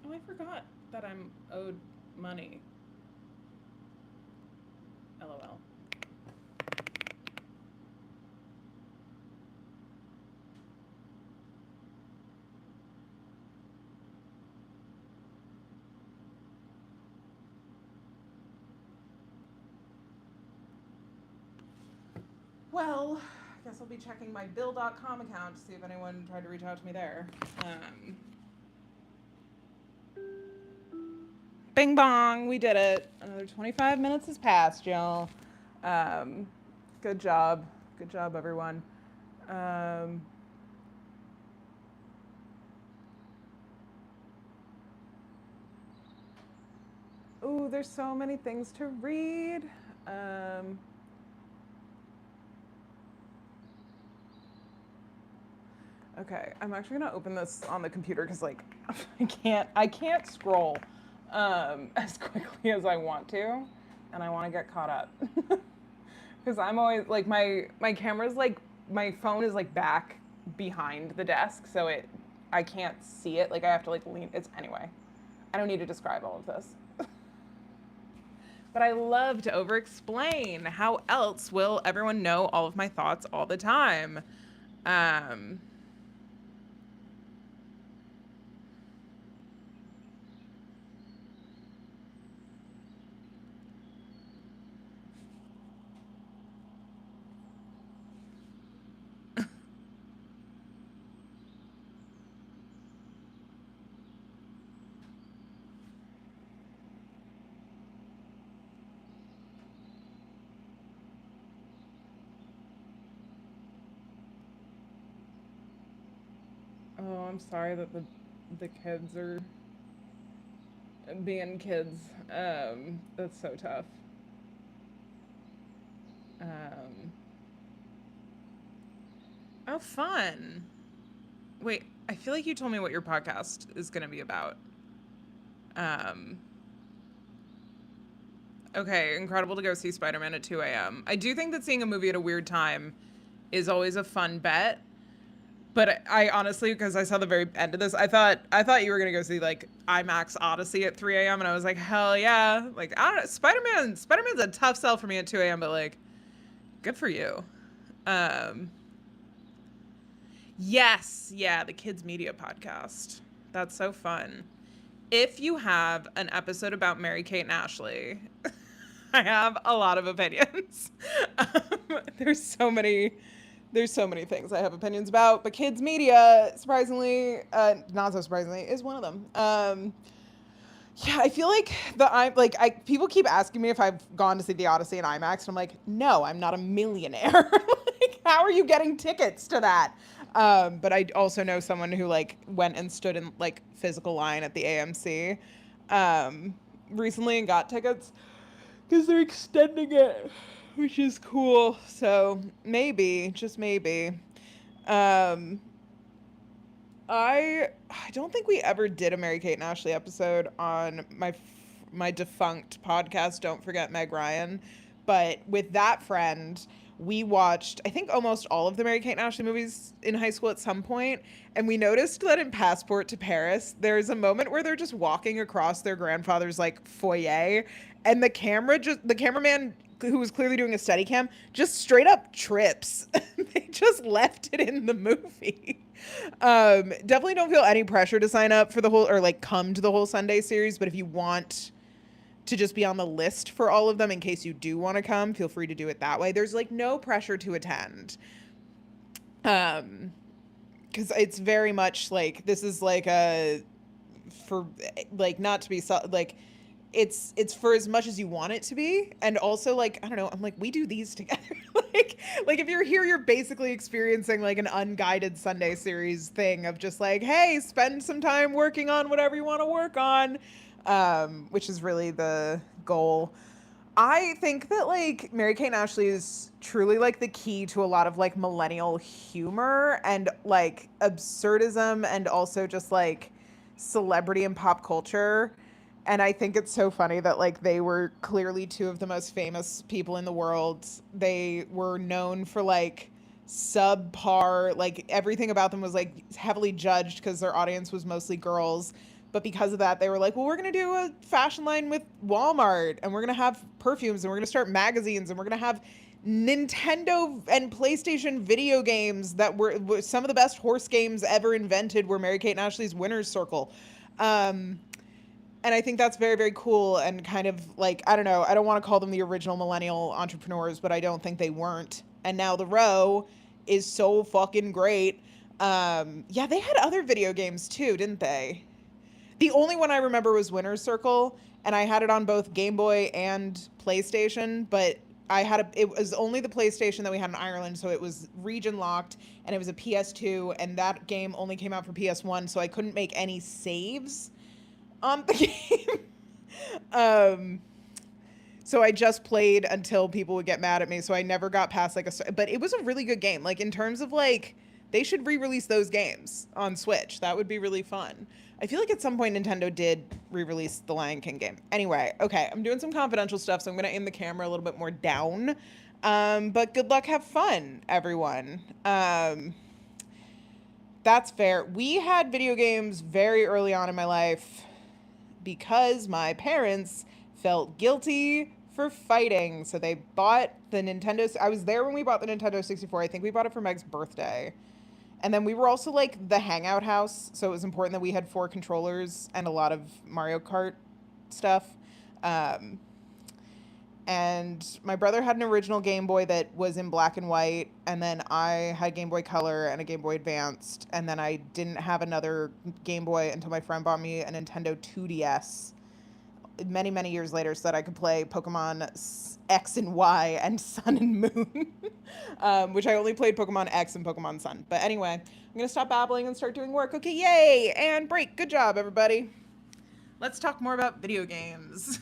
Oh, I forgot that I'm owed money. LOL. Well, I guess I'll be checking my Bill.com account to see if anyone tried to reach out to me there. Bing bong, we did it. Another 25 minutes has passed, y'all. Good job. Good job, everyone. Ooh, there's so many things to read. Um, okay, I'm actually gonna open this on the computer because like I can't scroll as quickly as I want to, and I want to get caught up because I'm always like my camera's like my phone is like back behind the desk, so I can't see it. Like I have to like lean. It's anyway. I don't need to describe all of this. But I love to over explain. How else will everyone know all of my thoughts all the time? Um, oh, I'm sorry that the kids are being kids. That's so tough. Um, oh, fun. Wait, I feel like you told me what your podcast is going to be about. Um, okay, incredible to go see Spider Man at 2 a.m. I do think that seeing a movie at a weird time is always a fun bet. But I honestly, because I saw the very end of this, I thought you were gonna go see like IMAX Odyssey at 3 a.m. and I was like, hell yeah! Like I don't know, Spider Man's a tough sell for me at 2 a.m. But like, good for you. Um, yes, yeah, the Kids Media podcast. That's so fun. If you have an episode about Mary Kate and Ashley, I have a lot of opinions. There's so many there's so many things I have opinions about, but kids media, surprisingly, not so surprisingly, is one of them. Yeah, I feel like I people keep asking me if I've gone to see the Odyssey in IMAX, and I'm like, no, I'm not a millionaire. Like, how are you getting tickets to that? But I also know someone who like went and stood in like physical line at the AMC um, recently and got tickets because they're extending it, which is cool. So maybe, just maybe. Um, I don't think we ever did a Mary Kate and Ashley episode on my defunct podcast. Don't forget Meg Ryan, but with that friend, we watched I think almost all of the Mary Kate and Ashley movies in high school at some point, and we noticed that in Passport to Paris, there's a moment where they're just walking across their grandfather's like foyer, and the cameraman who was clearly doing a steady cam just straight up trips. They just left it in the movie. Definitely don't feel any pressure to sign up for the whole or like come to the whole Sunday series, but if you want to just be on the list for all of them in case you do want to come, feel free to do it that way. There's like no pressure to attend. Um, because it's very much like this is like a for like not to be like it's for as much as you want it to be, and also like I don't know, I'm like we do these together. Like if you're here you're basically experiencing like an unguided Sunday series thing of just like hey, spend some time working on whatever you want to work on, which is really the goal. I think that like Mary Kate and Ashley is truly like the key to a lot of like millennial humor and like absurdism and also just like celebrity and pop culture. And I think it's so funny that like they were clearly two of the most famous people in the world. They were known for like subpar, like everything about them was like heavily judged because their audience was mostly girls. But because of that, they were like, well, we're going to do a fashion line with Walmart and we're going to have perfumes and we're going to start magazines and we're going to have Nintendo and PlayStation video games that were some of the best horse games ever invented were Mary Kate and Ashley's Winner's Circle. Um, and I think that's very, very cool and kind of like, I don't know, I don't want to call them the original millennial entrepreneurs, but I don't think they weren't. And now The Row is so fucking great. Yeah, they had other video games too, didn't they? The only one I remember was Winner's Circle, and I had it on both Game Boy and PlayStation, but it was only the PlayStation that we had in Ireland, so it was region locked, and it was a PS2, and that game only came out for PS1, so I couldn't make any saves on the game. um, so I just played until people would get mad at me. So I never got past like but it was a really good game. Like in terms of like, they should re-release those games on Switch. That would be really fun. I feel like at some point Nintendo did re-release the Lion King game. Anyway, okay, I'm doing some confidential stuff, so I'm gonna aim the camera a little bit more down. But good luck, have fun, everyone. That's fair. We had video games very early on in my life because my parents felt guilty for fighting. So they bought the Nintendo. I was there when we bought the Nintendo 64. I think we bought it for Meg's birthday. And then we were also like the hangout house. So it was important that we had 4 controllers and a lot of Mario Kart stuff. Um, and my brother had an original Game Boy that was in black and white, and then I had Game Boy Color and a Game Boy Advanced, and then I didn't have another Game Boy until my friend bought me a Nintendo 2DS many, many years later so that I could play Pokemon X and Y and Sun and Moon, which I only played Pokemon X and Pokemon Sun. But anyway, I'm going to stop babbling and start doing work. Okay, yay! And break. Good job, everybody. Let's talk more about video games.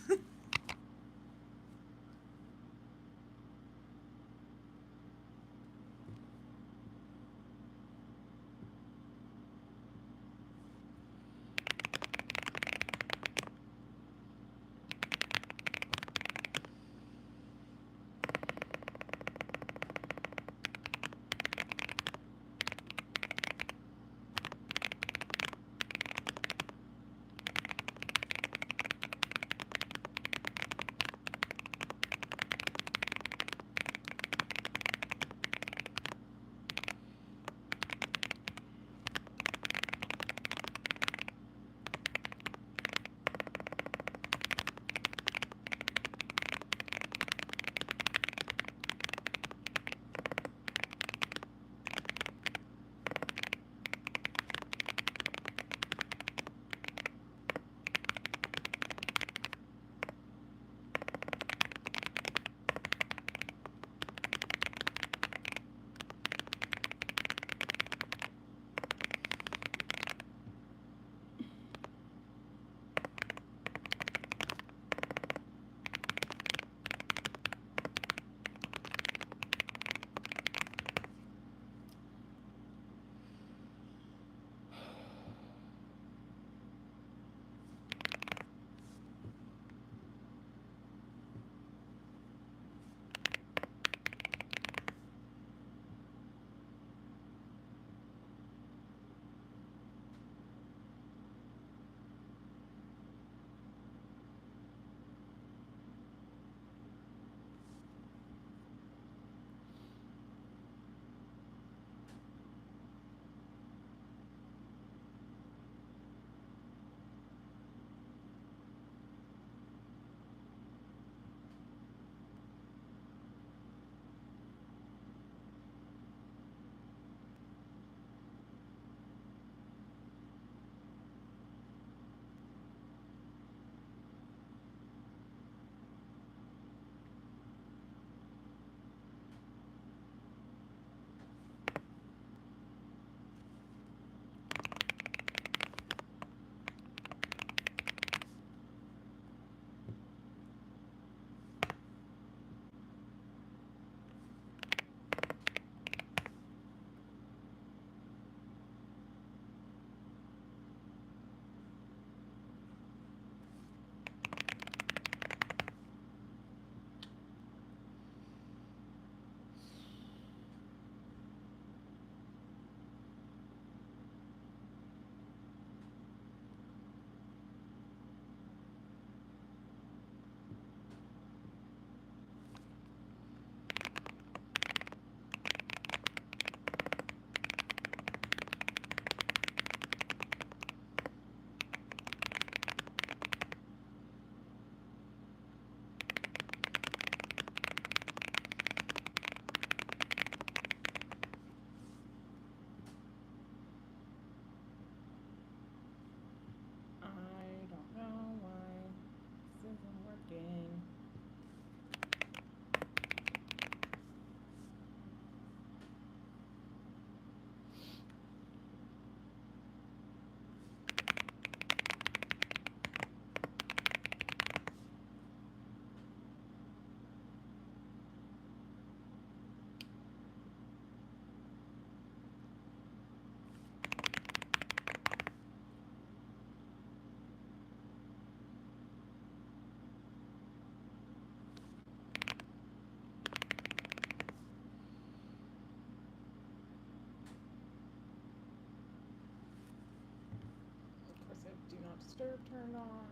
disturb turned on.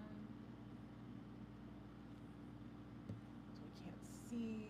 So we can't see.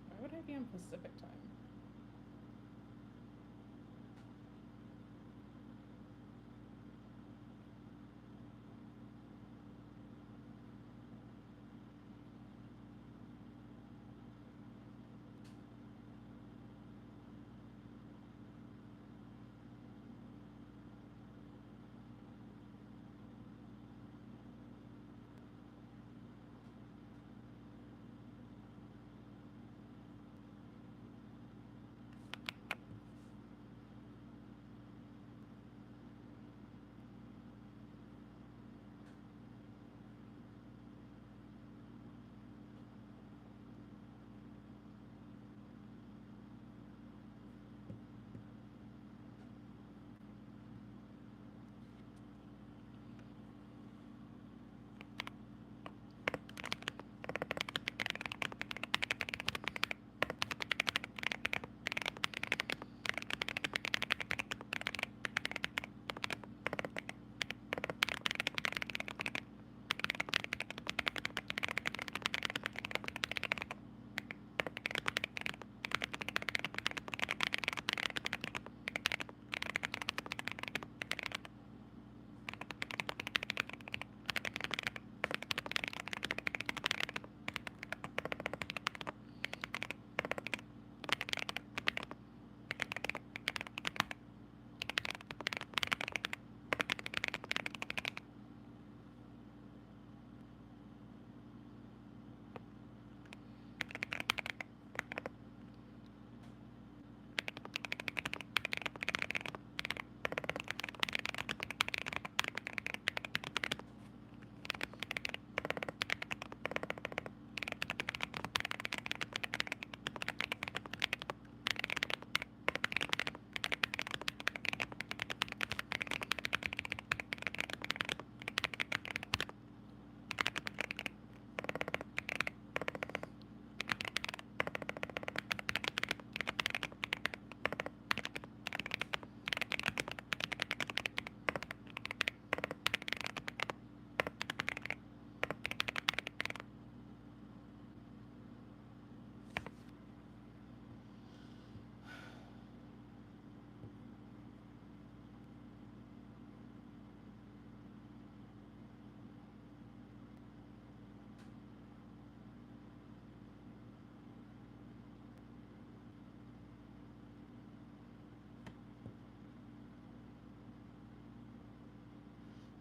Why would I be on Pacific time?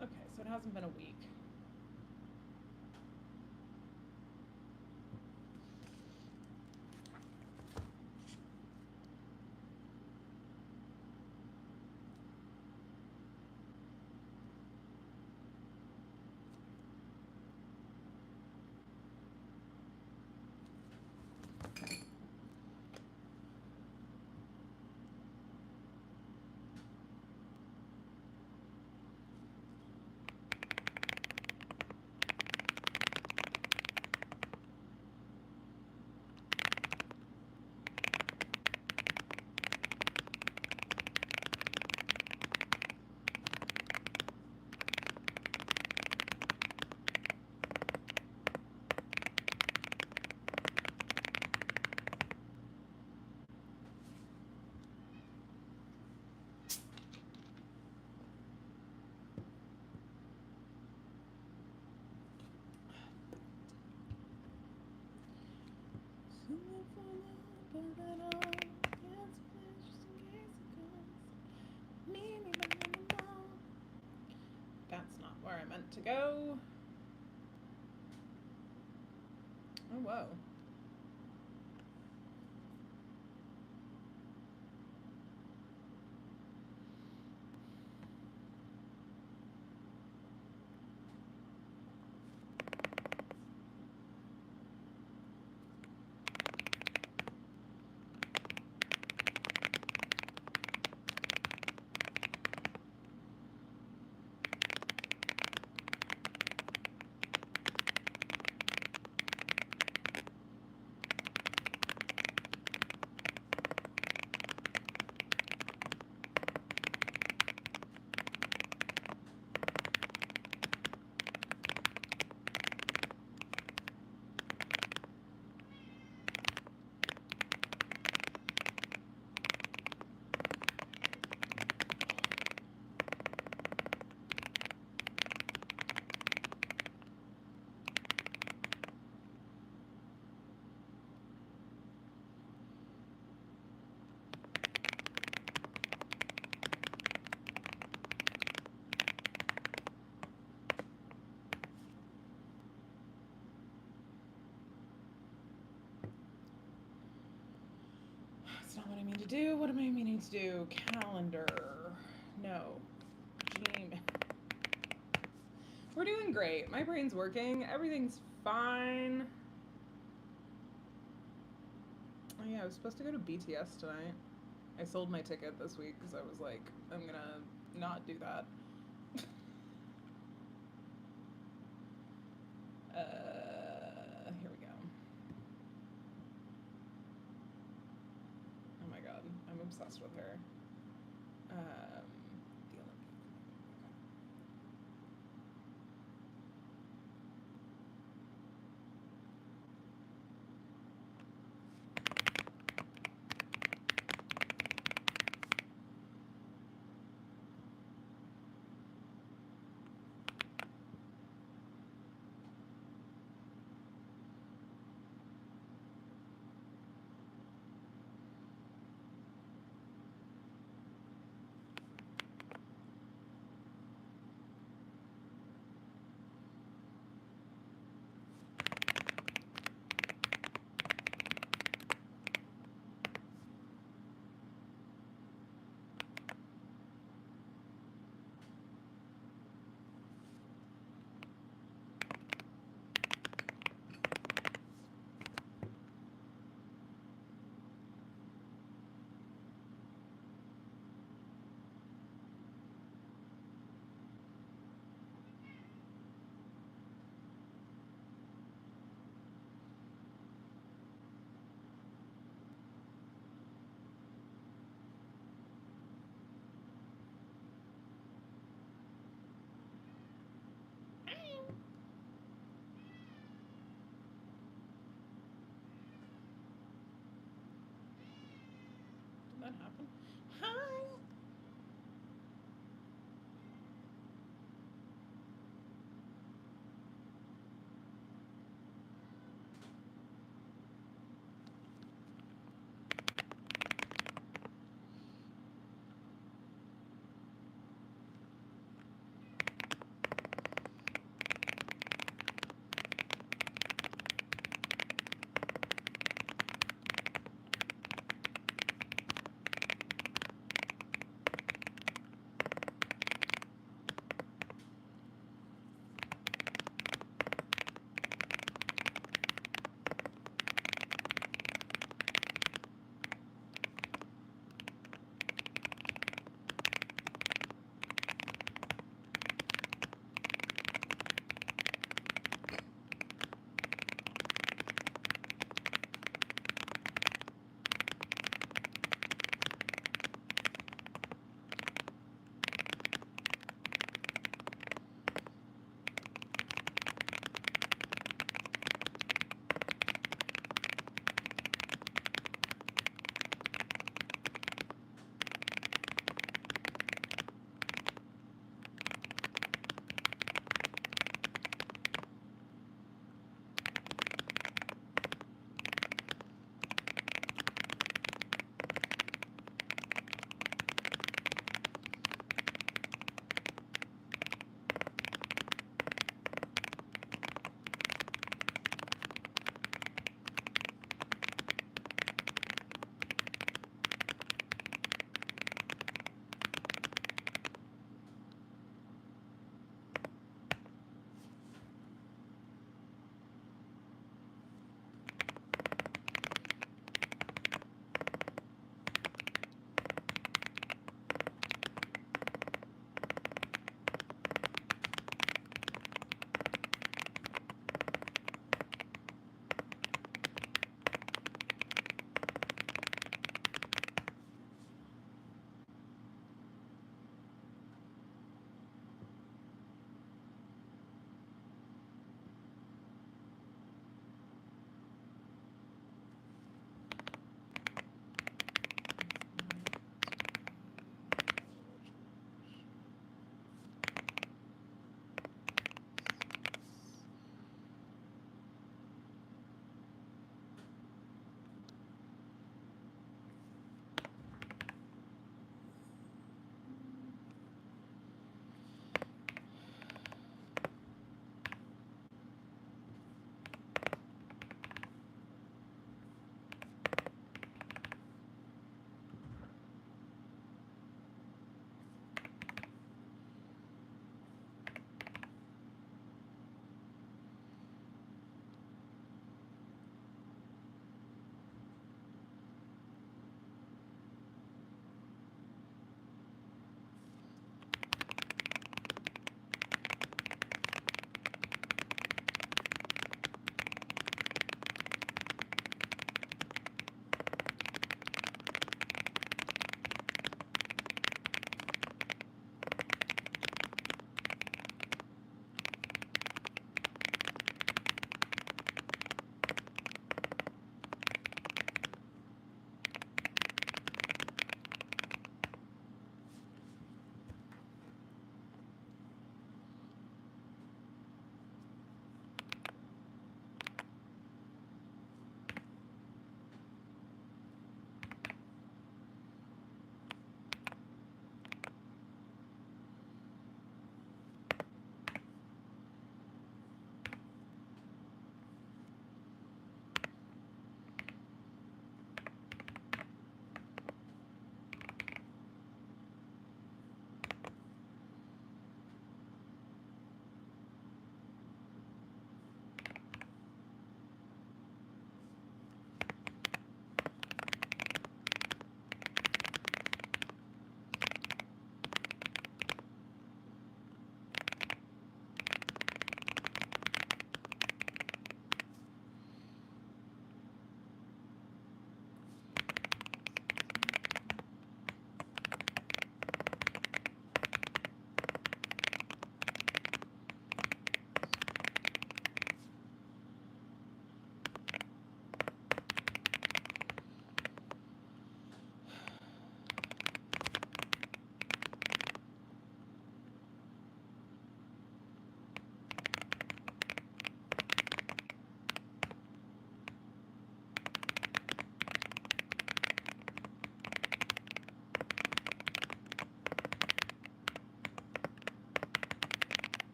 Okay, so it hasn't been a week. Put it on, cancel plans just in case it comes. Me, me, me, me, me. That's not where I meant to go. Oh, whoa. That's not what I mean to do. What am I meaning to do? Calendar. No. Gmail. We're doing great. My brain's working. Everything's fine. Oh yeah, I was supposed to go to BTS tonight. I sold my ticket this week because I was like, I'm gonna not do that. Here we go. Oh my god, I'm obsessed with her. The Olympic.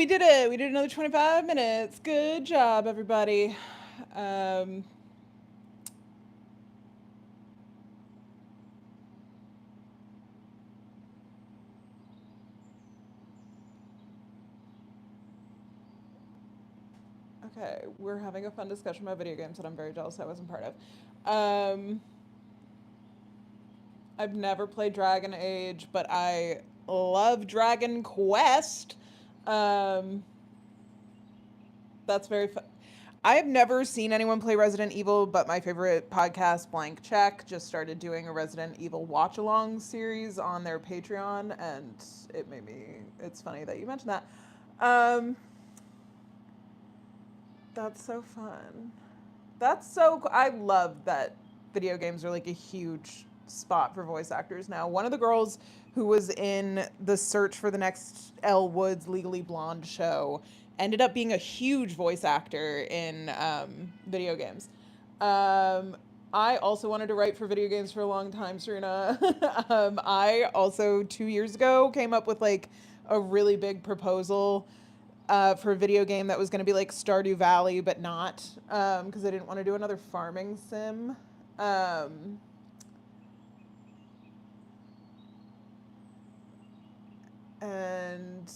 we did it. We did another 25 minutes. Good job, everybody. Um, okay, we're having a fun discussion about video games that I'm very jealous I wasn't part of. I've never played Dragon Age, but I love Dragon Quest. Um, that's very fun. I have never seen anyone play Resident Evil, but my favorite podcast, Blank Check, just started doing a Resident Evil watch along series on their Patreon, and it made me. It's funny that you mentioned that. Um, that's so fun. That's so. I love that video games are like a huge spot for voice actors now. One of the girls who was in the search for the next Elle Woods Legally Blonde show ended up being a huge voice actor in video games. I also wanted to write for video games for a long time, Serena. I also 2 years ago came up with like a really big proposal for a video game that was going to be like Stardew Valley, but not, because I didn't want to do another farming sim. Um, and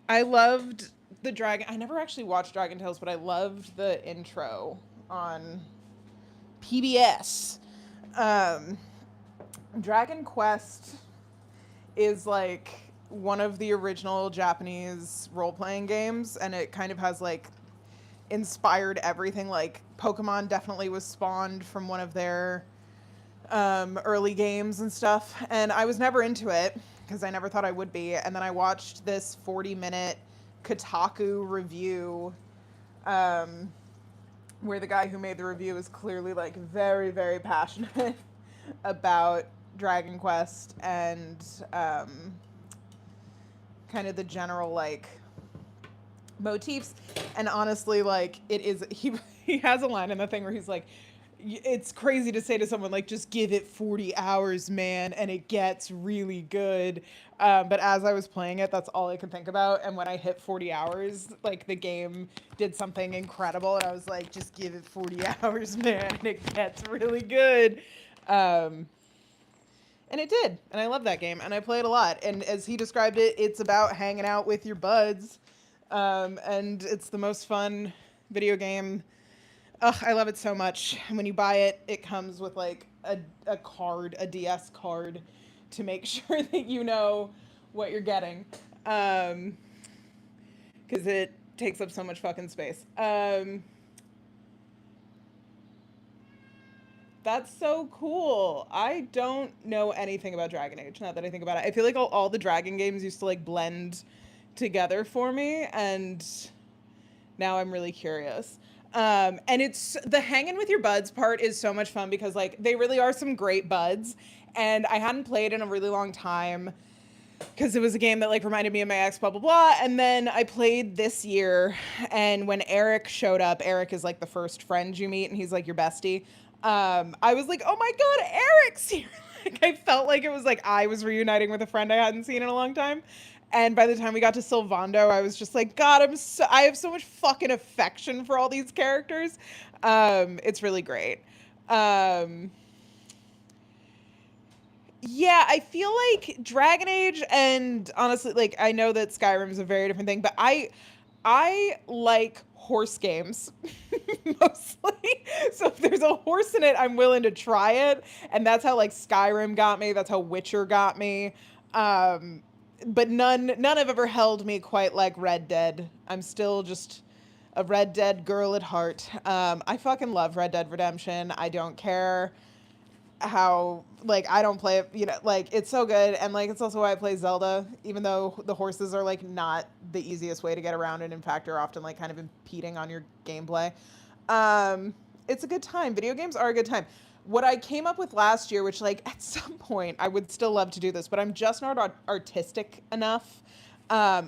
I loved the Dragon. I never actually watched Dragon Tales, but I loved the intro on PBS. Um, Dragon Quest is like one of the original Japanese role playing games, and it kind of has like inspired everything. Like Pokemon definitely was spawned from one of their early games and stuff. And I was never into it because I never thought I would be. And then I watched this 40-minute Kotaku review where the guy who made the review is clearly like very, very passionate about Dragon Quest and kind of the general like motifs. And honestly, like it is, he has a line in the thing where he's like, it's crazy to say to someone like just give it 40 hours, man, and it gets really good. But as I was playing it, that's all I could think about. And when I hit 40 hours, like the game did something incredible, and I was like, just give it 40 hours, man, and it gets really good. And it did, and I love that game, and I play it a lot. And as he described it, it's about hanging out with your buds, and it's the most fun video game. Ugh, I love it so much. And when you buy it, it comes with like a card, a DS card, to make sure that you know what you're getting, because it takes up so much fucking space. That's so cool. I don't know anything about Dragon Age, now that I think about it. I feel like all the Dragon games used to like blend together for me, and now I'm really curious. And it's the hanging with your buds part is so much fun because like they really are some great buds. And I hadn't played in a really long time because it was a game that like reminded me of my ex, blah, blah, blah. And then I played this year. And when Eric showed up, Eric is like the first friend you meet and he's like your bestie. I was like, oh my God, Eric's here. Like I felt like it was like I was reuniting with a friend I hadn't seen in a long time. And by the time we got to Sylvando, I was just like, God, I have so much fucking affection for all these characters. It's really great. Um, yeah, I feel like Dragon Age and honestly, like I know that Skyrim is a very different thing, but I like horse games mostly. So if there's a horse in it, I'm willing to try it. And that's how like Skyrim got me. That's how Witcher got me. Um, but none have ever held me quite like Red Dead. I'm still just a Red Dead girl at heart. I fucking love Red Dead Redemption. I don't care how like I don't play it, you know, like it's so good. And like it's also why I play Zelda, even though the horses are like not the easiest way to get around and in fact are often like kind of impeding on your gameplay. It's a good time. Video games are a good time. What I came up with last year, which like at some point I would still love to do this, but I'm just not artistic enough. I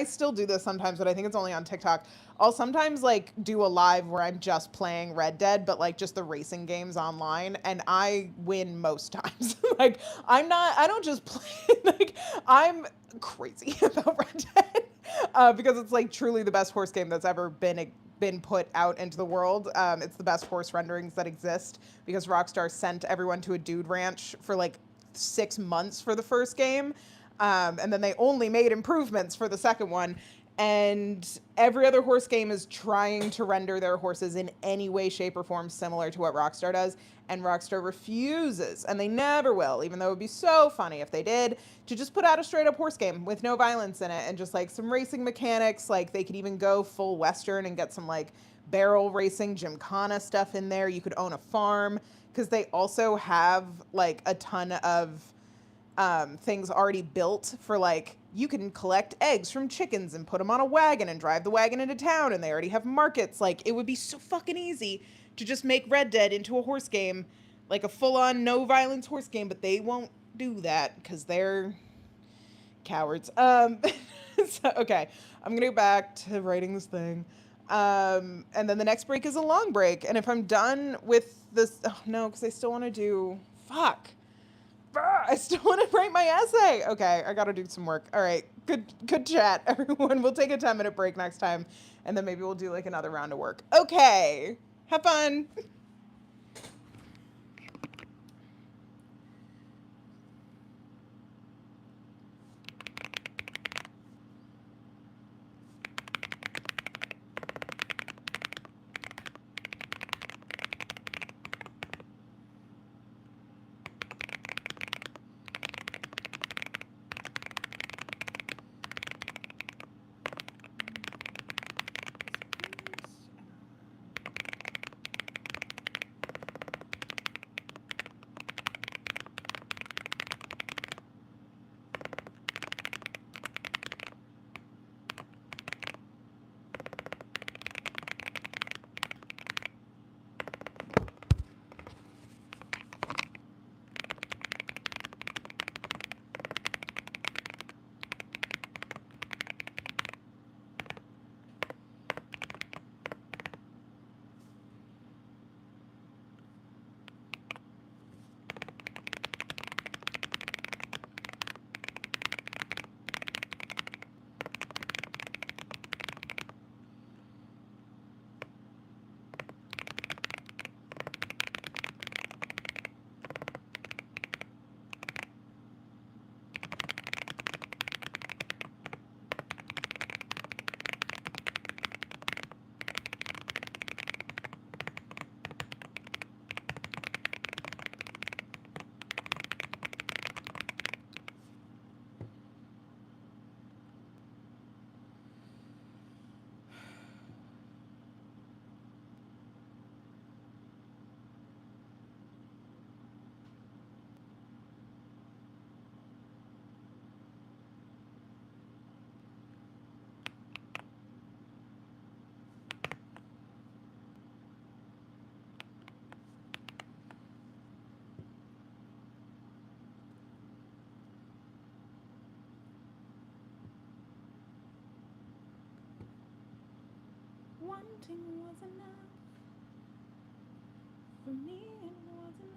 still do this sometimes, but I think it's only on TikTok. I'll sometimes like do a live where I'm just playing Red Dead, but like just the racing games online, and I win most times. Like I don't just play, like I'm crazy about Red Dead because it's like truly the best horse game that's ever been put out into the world. It's the best horse renderings that exist because Rockstar sent everyone to a dude ranch for like 6 months for the first game. And then they only made improvements for the second one. And every other horse game is trying to render their horses in any way, shape, or form similar to what Rockstar does. And Rockstar refuses, and they never will, even though it would be so funny if they did, to just put out a straight up horse game with no violence in it and just like some racing mechanics. Like they could even go full Western and get some like barrel racing, Gymkhana stuff in there. You could own a farm because they also have like a ton of things already built for like you can collect eggs from chickens and put them on a wagon and drive the wagon into town, and they already have markets. Like it would be so fucking easy to just make Red Dead into a horse game, like a full-on no violence horse game, but they won't do that because they're cowards. So, okay, I'm gonna go back to writing this thing. And then the next break is a long break, and if I'm done with this, oh no, because I still want to do fuck. I still want to write my essay. Okay, I got to do some work. All right, good chat, everyone. We'll take a 10-minute break next time, and then maybe we'll do like another round of work. Okay, have fun. Wanting was enough for me. It was enough.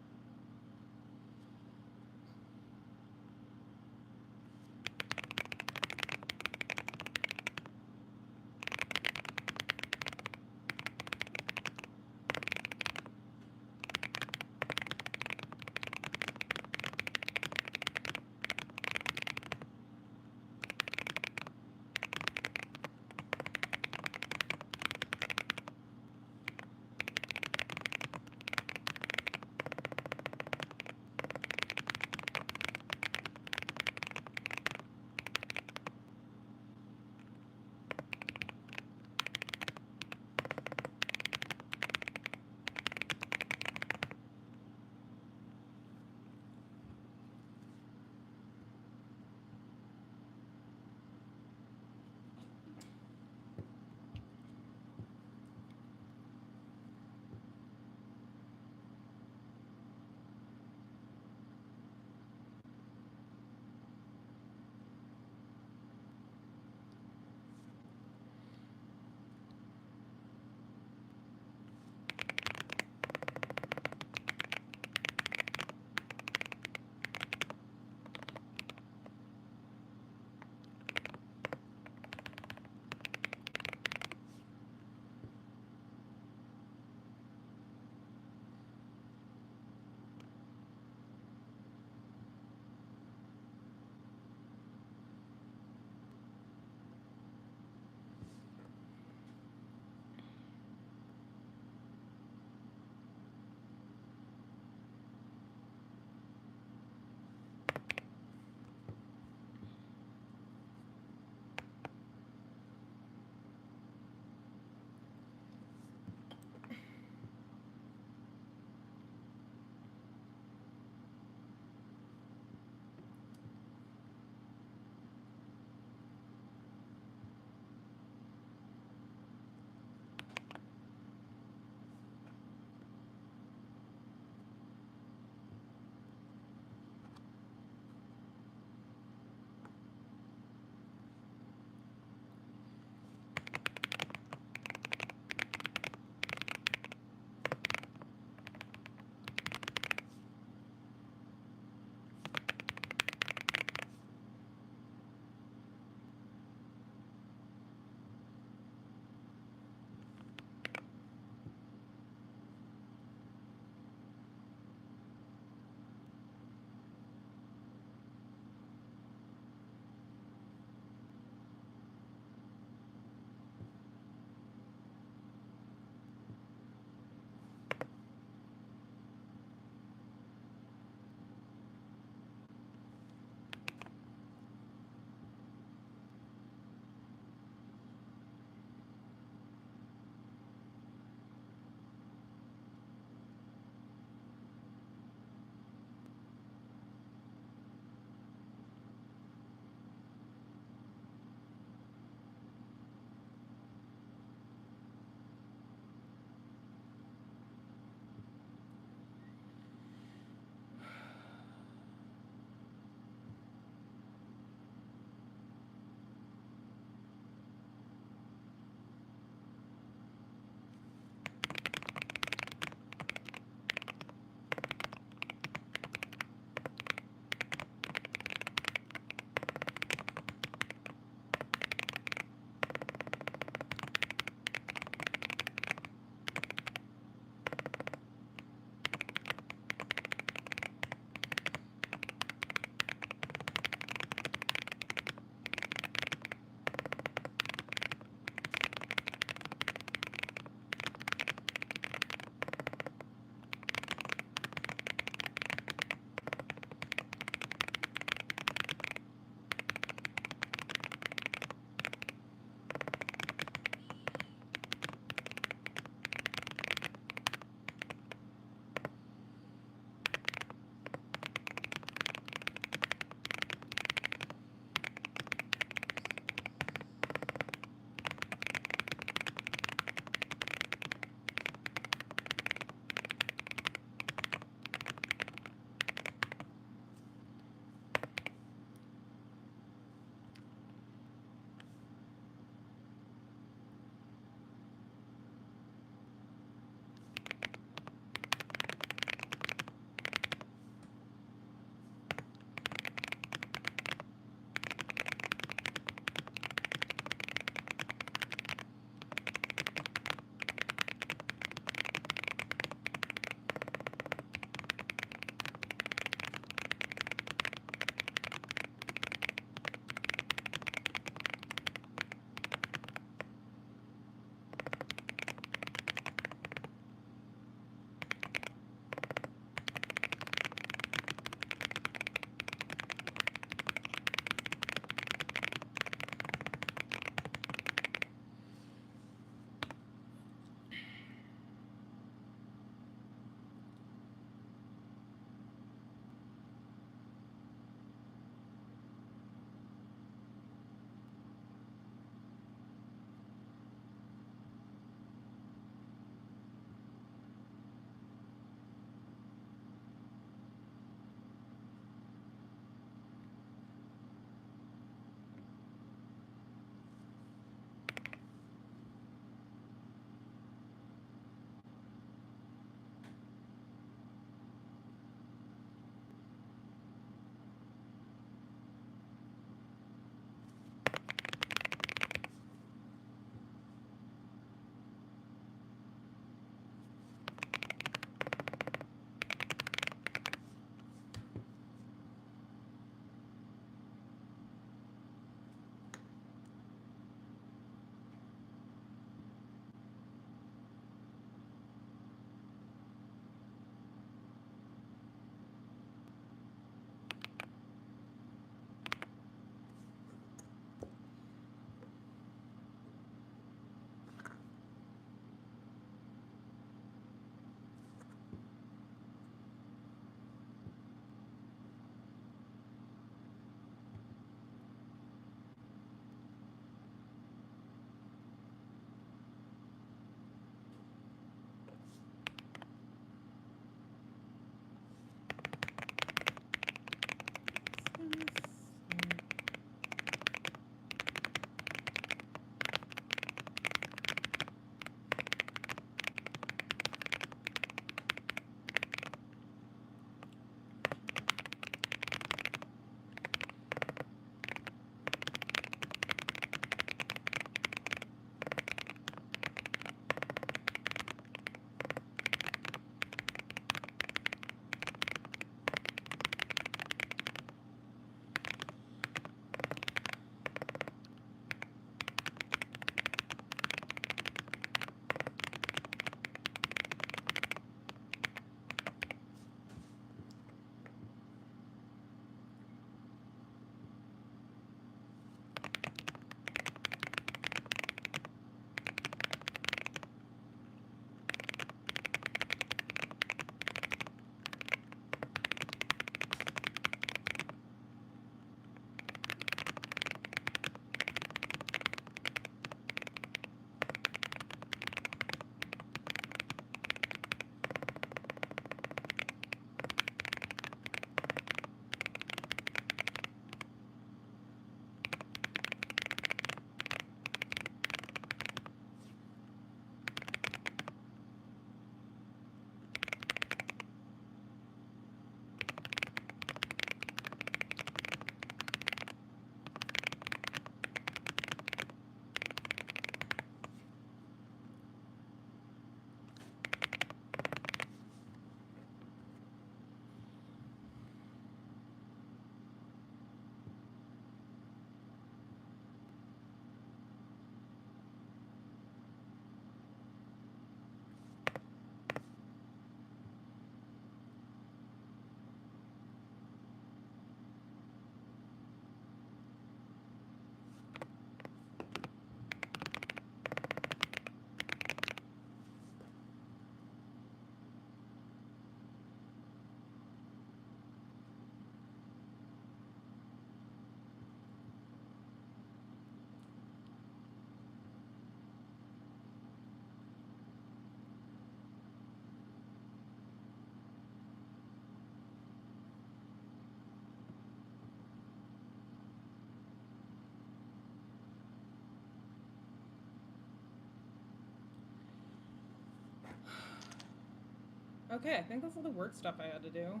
Okay, I think that's all the work stuff I had to do.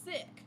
Sick.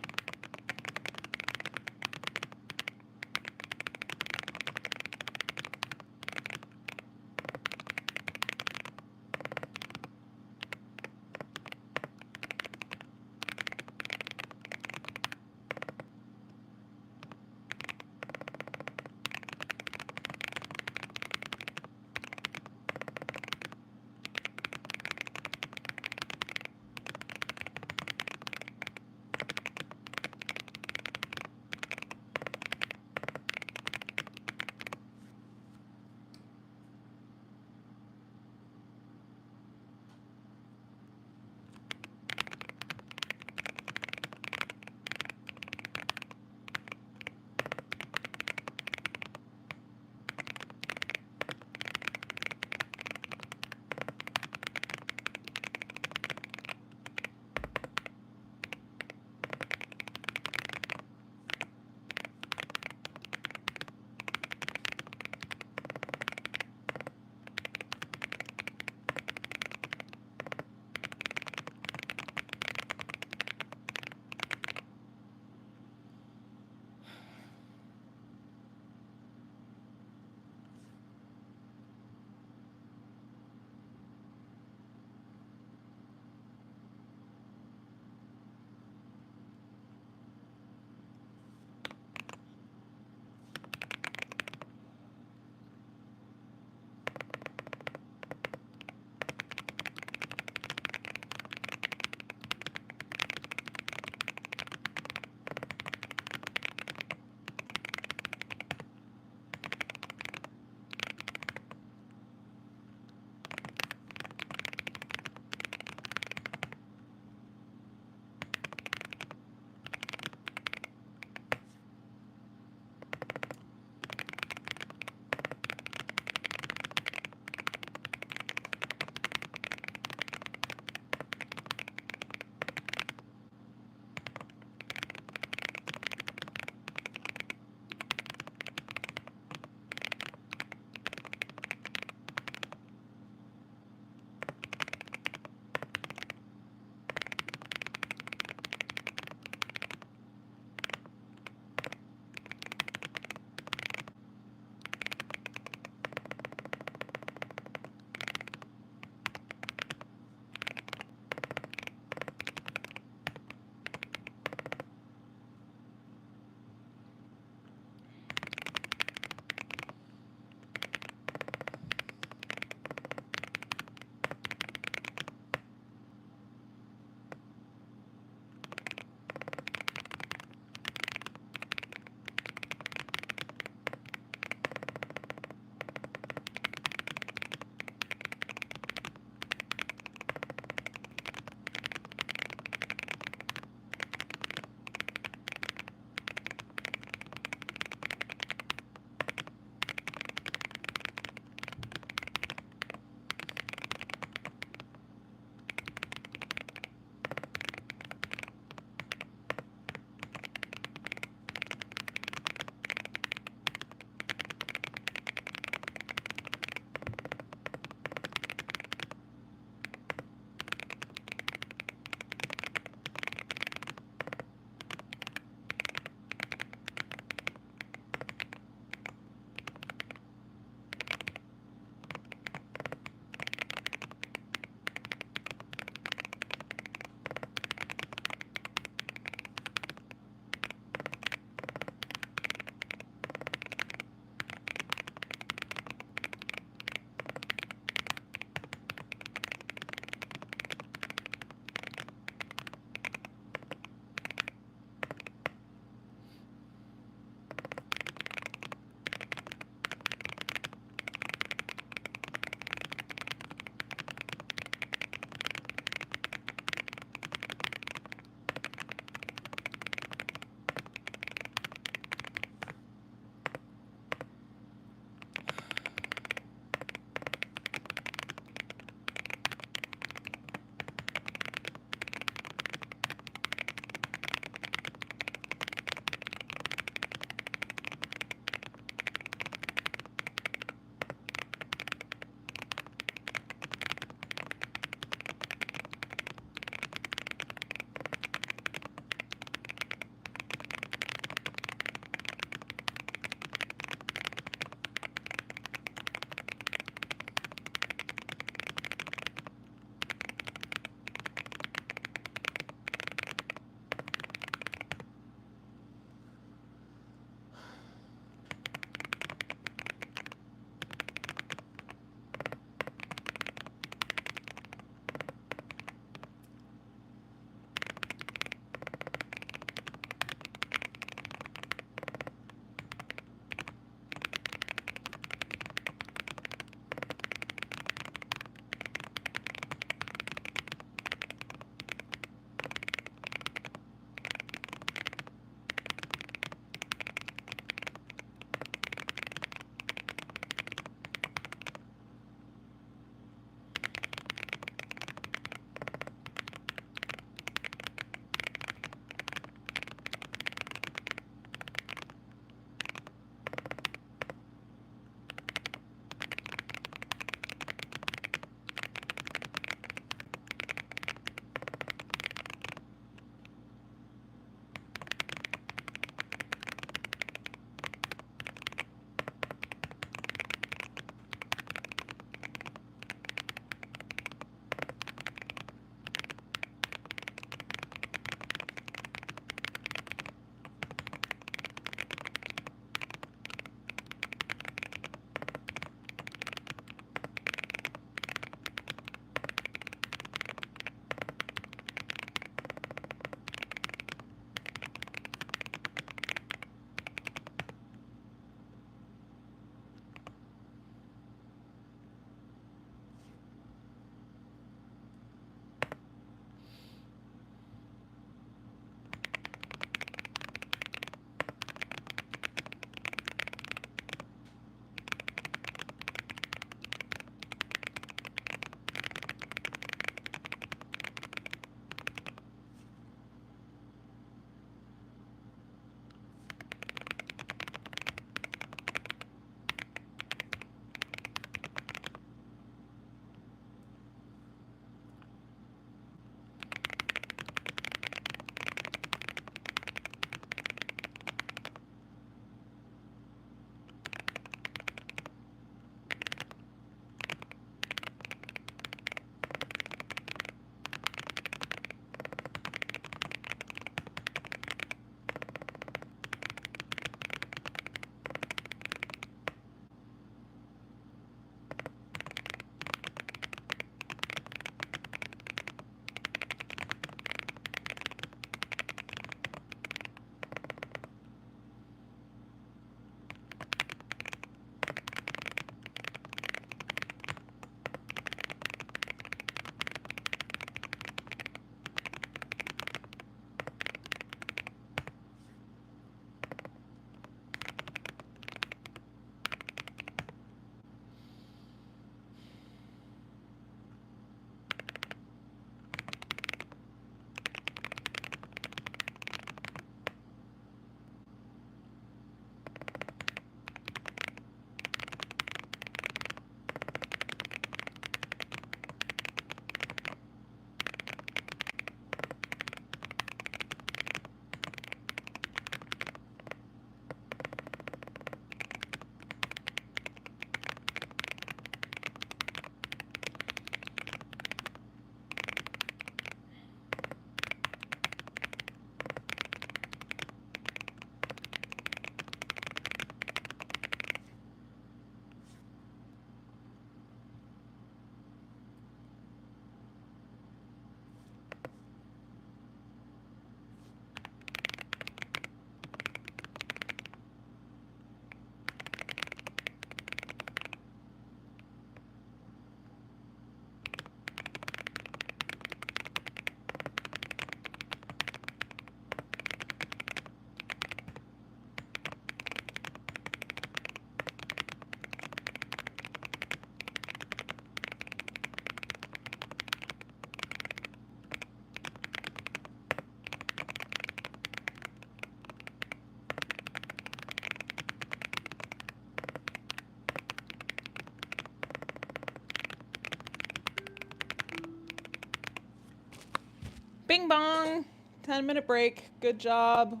Bing bong. 10-minute break. Good job.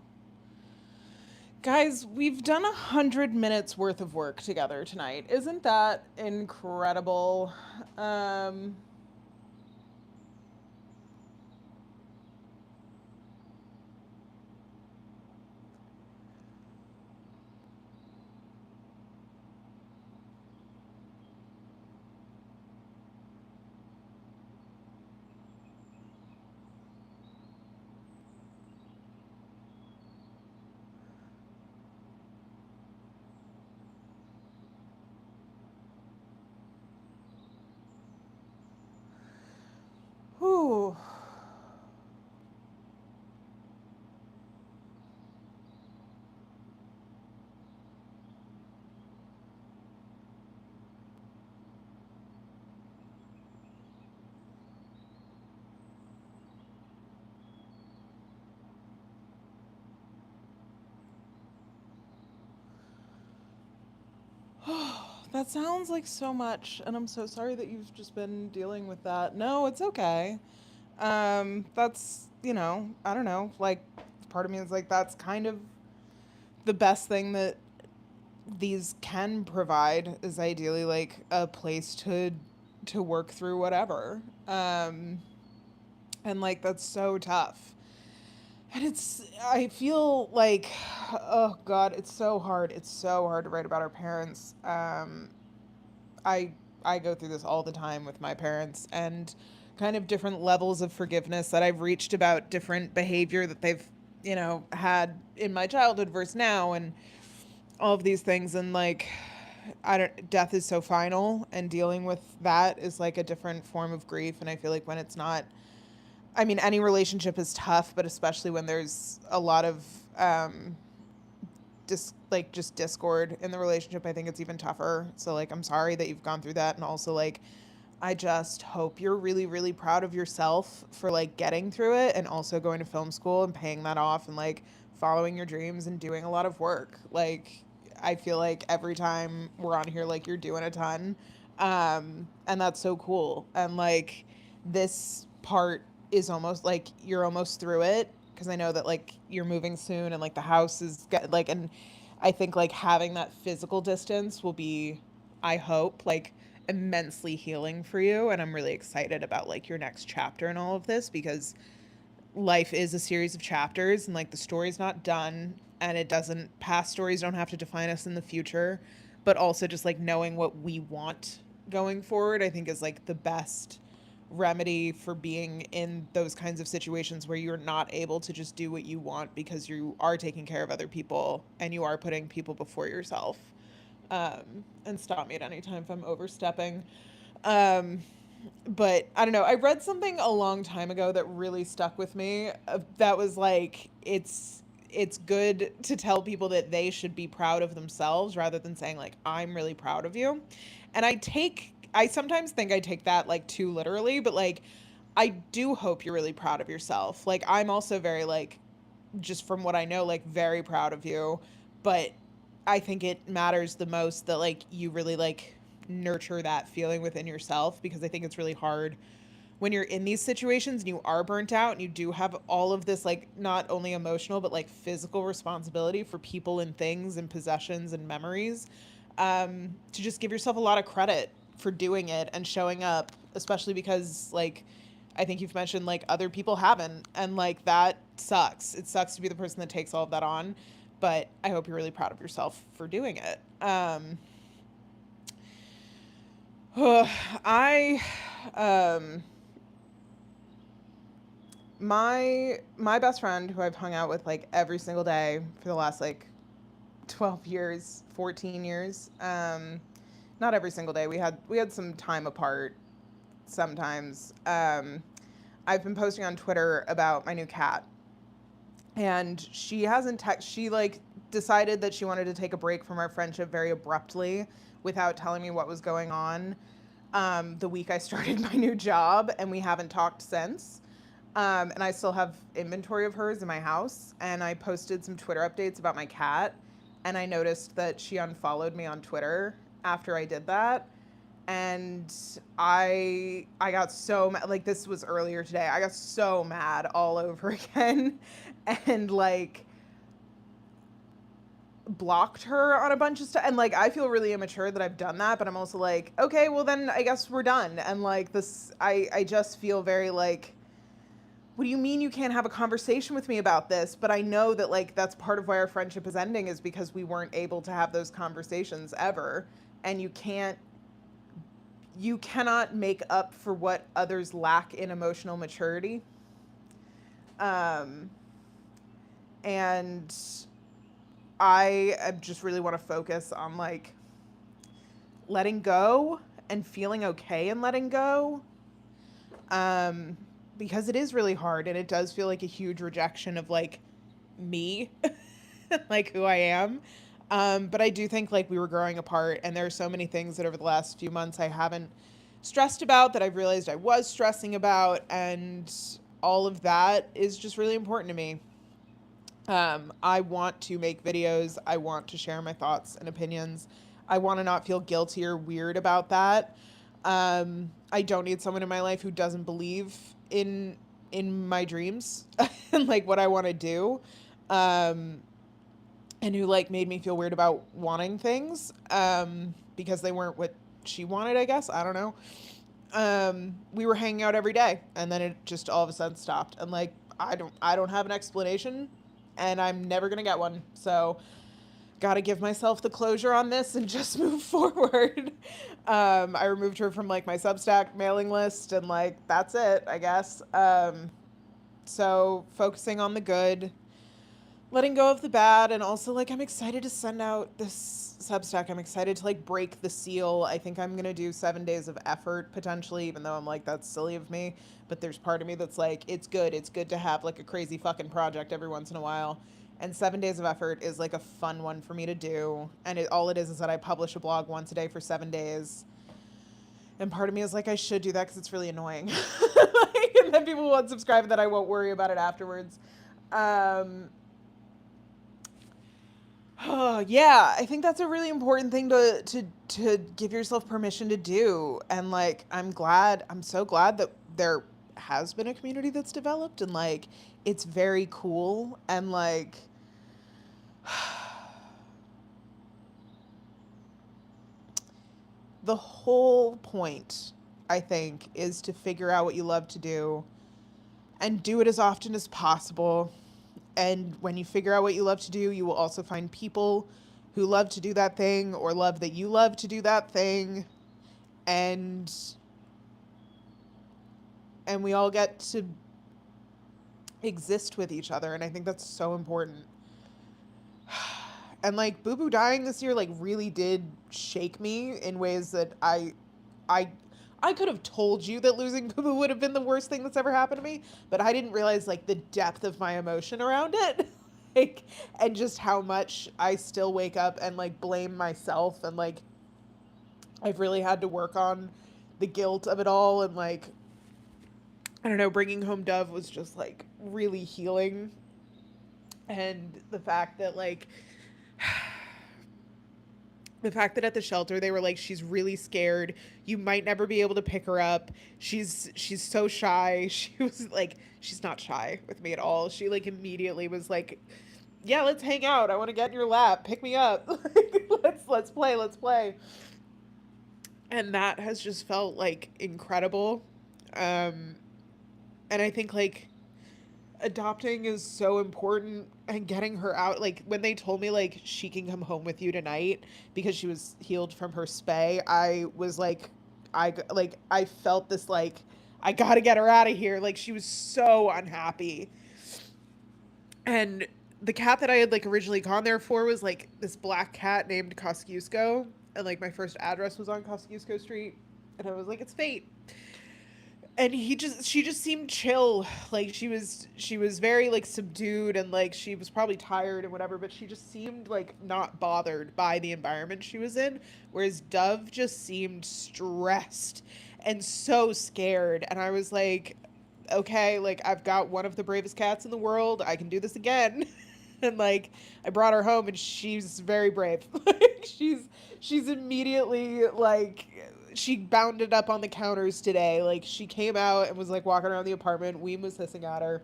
Guys, we've done 100 minutes worth of work together tonight. Isn't that incredible? Um, whew. That sounds like so much, and I'm so sorry that you've just been dealing with that. No, it's okay. That's, I don't know, like, part of me is like, that's kind of the best thing that these can provide is ideally like a place to work through whatever. And like that's so tough. And I feel like, oh God, it's so hard. It's so hard to write about our parents. I I go through this all the time with my parents and kind of different levels of forgiveness that I've reached about different behavior that they've, had in my childhood versus now and all of these things and like I don't death is so final and dealing with that is like a different form of grief and I feel like when it's not I mean any relationship is tough but especially when there's a lot of just discord in the relationship I think it's even tougher so like I'm sorry that you've gone through that and also like I just hope you're really really proud of yourself for like getting through it and also going to film school and paying that off and like following your dreams and doing a lot of work like I feel like every time we're on here like you're doing a ton and that's so cool and like this part is almost like you're almost through it because I know that like you're moving soon and like the house is like and I think like having that physical distance will be I hope like immensely healing for you and I'm really excited about like your next chapter and all of this because life is a series of chapters and like the story's not done and it doesn't past stories don't have to define us in the future but also just like knowing what we want going forward I think is like the best remedy for being in those kinds of situations where you're not able to just do what you want because you are taking care of other people and you are putting people before yourself and stop me at any time if I'm overstepping. Um, but I don't know. I read something a long time ago that really stuck with me. That was like it's good to tell people that they should be proud of themselves rather than saying like I'm really proud of you. And I sometimes think I take that like too literally, but like I do hope you're really proud of yourself. Like I'm also very like just from what I know like very proud of you, but I think it matters the most that like you really like nurture that feeling within yourself because I think it's really hard when you're in these situations and you are burnt out and you do have all of this like not only emotional but like physical responsibility for people and things and possessions and memories to just give yourself a lot of credit for doing it and showing up especially because like I think you've mentioned like other people haven't and like that sucks it sucks to be the person that takes all of that on but I hope you're really proud of yourself for doing it I um my best friend who I've hung out with like every single day for the last like 12 years, 14 years. Not every single day. We had some time apart sometimes. I've been posting on Twitter about my new cat. And she hasn't she like decided that she wanted to take a break from our friendship very abruptly without telling me what was going on the week I started my new job and we haven't talked since. And I still have inventory of hers in my house. And I posted some Twitter updates about my cat. And I noticed that she unfollowed me on Twitter after I did that. and I got so mad. Like, this was earlier today. I got so mad all over again, and like blocked her on a bunch of stuff. And like, I feel really immature that I've done that, but I'm also like, okay, well then I guess we're done. And like this, I just feel very like, what do you mean you can't have a conversation with me about this? But I know that like that's part of why our friendship is ending, is because we weren't able to have those conversations ever. And you cannot make up for what others lack in emotional maturity. Um, and I just really want to focus on like letting go and feeling okay and letting go. Um, because it is really hard, and it does feel like a huge rejection of like me, like who I am. But I do think like we were growing apart, and there are so many things that over the last few months I haven't stressed about that I've realized I was stressing about, and all of that is just really important to me. I want to make videos. I want to share my thoughts and opinions. I want to not feel guilty or weird about that. I don't need someone in my life who doesn't believe in my dreams and like what I want to do. Um, and who like made me feel weird about wanting things because they weren't what she wanted, I guess. I don't know. We were hanging out every day, and then it just all of a sudden stopped. And like I don't have an explanation, and I'm never gonna get one. So got to give myself the closure on this and just move forward. I removed her from like my Substack mailing list, and like that's it, I guess. So focusing on the good, letting go of the bad, and also like I'm excited to send out this Substack. I'm excited to like break the seal. I think I'm gonna do 7 days of effort potentially, even though I'm like, that's silly of me. But there's part of me that's like, it's good. It's good to have like a crazy fucking project every once in a while. And 7 days of effort is like a fun one for me to do. And all it is that I publish a blog once a day for 7 days. And part of me is like, I should do that because it's really annoying. Like, and then people will unsubscribe, and then I won't worry about it afterwards. Um, Oh, yeah, I think that's a really important thing to give yourself permission to do. And like I'm so glad that there has been a community that's developed, and like it's very cool, and like the whole point I think is to figure out what you love to do and do it as often as possible. And when you figure out what you love to do, you will also find people who love to do that thing or love that you love to do that thing. And we all get to exist with each other, and I think that's so important. And like Boo Boo dying this year like really did shake me in ways that I I could have told you that losing Boo Boo would have been the worst thing that's ever happened to me, but I didn't realize like the depth of my emotion around it. Like, and just how much I still wake up and like blame myself, and like I've really had to work on the guilt of it all, and like I don't know, bringing home Dove was just like really healing. And the fact that at the shelter they were like, she's really scared, you might never be able to pick her up, she's so shy. She was like, she's not shy with me at all. She like immediately was like, yeah, let's hang out, I want to get in your lap, pick me up. Like, let's play. And that has just felt like incredible. um and I think like adopting is so important, and getting her out, like when they told me like she can come home with you tonight because she was healed from her spay, I was like, I felt this like, I got to get her out of here. Like she was so unhappy. And the cat that I had like originally gone there for was like this black cat named Kosciuszko, and like my first address was on Kosciuszko Street, and I was like, it's fate. And she just seemed chill. Like she was very like subdued, and like she was probably tired and whatever, but she just seemed like not bothered by the environment she was in, whereas Dove just seemed stressed and so scared. And I was like, okay, like I've got one of the bravest cats in the world, I can do this again. And like I brought her home, and she's very brave. Like she's immediately like she bounded up on the counters today. Like, she came out and was like walking around the apartment. Weem was hissing at her,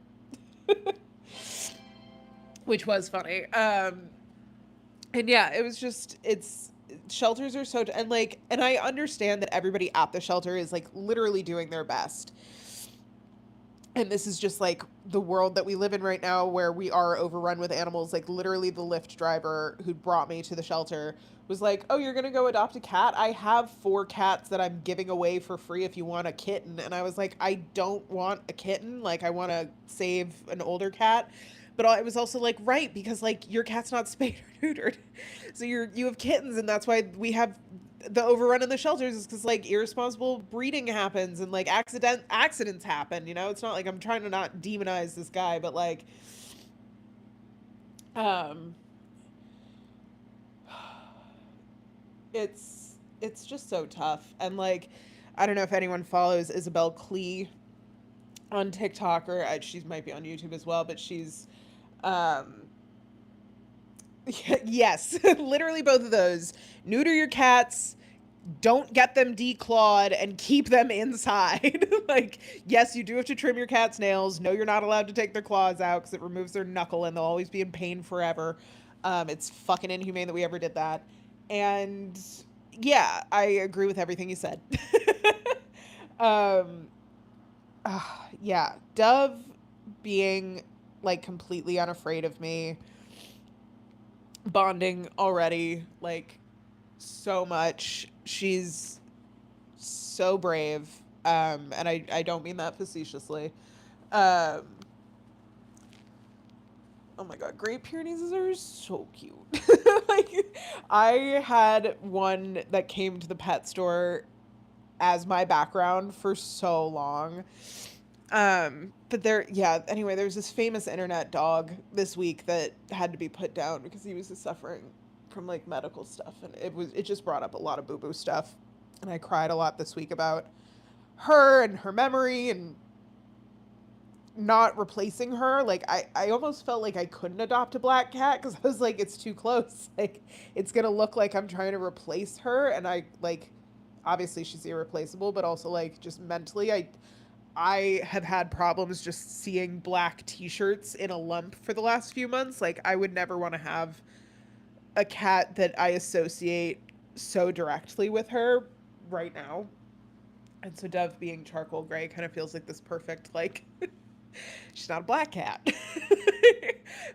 which was funny. And yeah, it was just, it's, shelters are so, and like, and I understand that everybody at the shelter is like literally doing their best. And this is just like the world that we live in right now, where we are overrun with animals. Like, literally the Lyft driver who brought me to the shelter was like, oh, you're gonna go adopt a cat? I have 4 cats that I'm giving away for free if you want a kitten. And I was like, I don't want a kitten, like, I want to save an older cat. But I was also like, right, because like your cat's not spayed or neutered, so you have kittens, and that's why we have the overrun in the shelters, is because like irresponsible breeding happens, and like accidents happen. You know, it's not like I'm trying to not demonize this guy, but like, um, it's just so tough. And like, I don't know if anyone follows Isabel Klee on TikTok, or she might be on YouTube as well, but she's um yes, literally both of those. Neuter your cats, don't get them declawed, and keep them inside. Like, yes, you do have to trim your cat's nails. No, you're not allowed to take their claws out because it removes their knuckle and they'll always be in pain forever. It's fucking inhumane that we ever did that. And yeah, I agree with everything you said. um, yeah, Dove being like completely unafraid of me, bonding already, like, so much. She's so brave. And I don't mean that facetiously. Um, oh my god, Great Pyrenees are so cute. Like, I had one that came to the pet store as my background for so long. But there, yeah, anyway, there's this famous internet dog this week that had to be put down because he was just suffering from like medical stuff, and it just brought up a lot of boo-boo stuff. And I cried a lot this week about her and her memory and not replacing her. Like, I almost felt like I couldn't adopt a black cat because I was like, it's too close. Like, it's gonna look like I'm trying to replace her, and I like, obviously she's irreplaceable, but also like just mentally, I have had problems just seeing black t-shirts in a lump for the last few months. Like, I would never want to have a cat that I associate so directly with her right now. And so Dove being charcoal gray kind of feels like this perfect, like, she's not a black cat.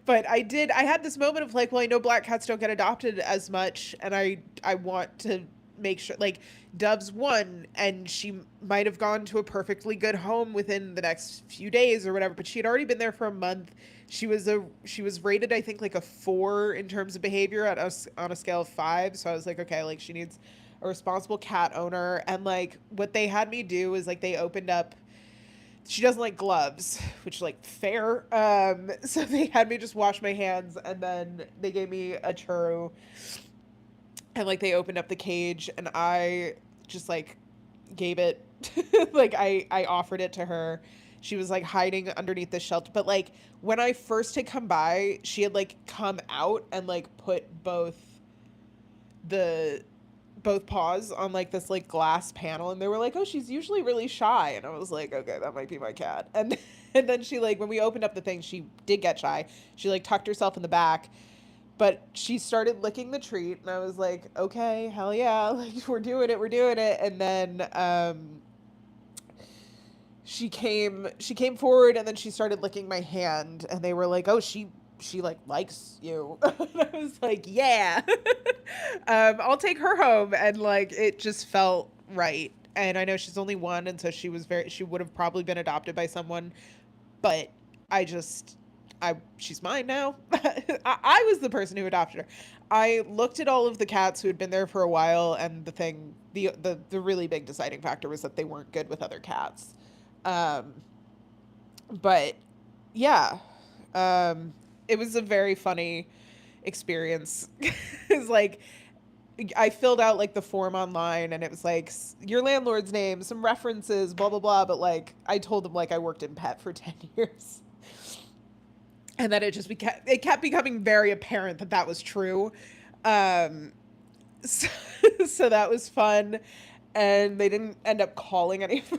But I had this moment of like, well, I know black cats don't get adopted as much, and I want to make sure, like, Dove's one, and she might have gone to a perfectly good home within the next few days or whatever, but she had already been there for a month. She was rated, I think, like a 4 in terms of behavior on a scale of 5. So I was like, okay, like, she needs a responsible cat owner. And like, what they had me do is like, they opened up, she doesn't like gloves, which, like, fair. So they had me just wash my hands, and then they gave me a churro, and like, they opened up the cage, and I just like gave it, like, I offered it to her. She was like hiding underneath the shelter, but like, when I first had come by, she had like come out and like put the both paws on like this like glass panel, and they were like, oh, she's usually really shy. And I was like, okay, that might be my cat. And then she, like, when we opened up the thing, she did get shy. She like tucked herself in the back, but she started licking the treat, and I was like, okay, hell yeah, like, we're doing it. And then she came forward, and then she started licking my hand, and they were like, oh, she like likes you. And I was like, yeah. I'll take her home. And like, it just felt right. And I know she's only 1, and so she would have probably been adopted by someone, but I just, she's mine now. I was the person who adopted her. I looked at all of the cats who had been there for a while, and the really big deciding factor was that they weren't good with other cats. Um, but yeah, it was a very funny experience. It's like, I filled out like the form online, and it was like, your landlord's name, some references, blah blah blah. But like, I told them like I worked in pet for 10 years, and then it kept becoming very apparent that that was true. Um, so, so that was fun. and they didn't end up calling any of my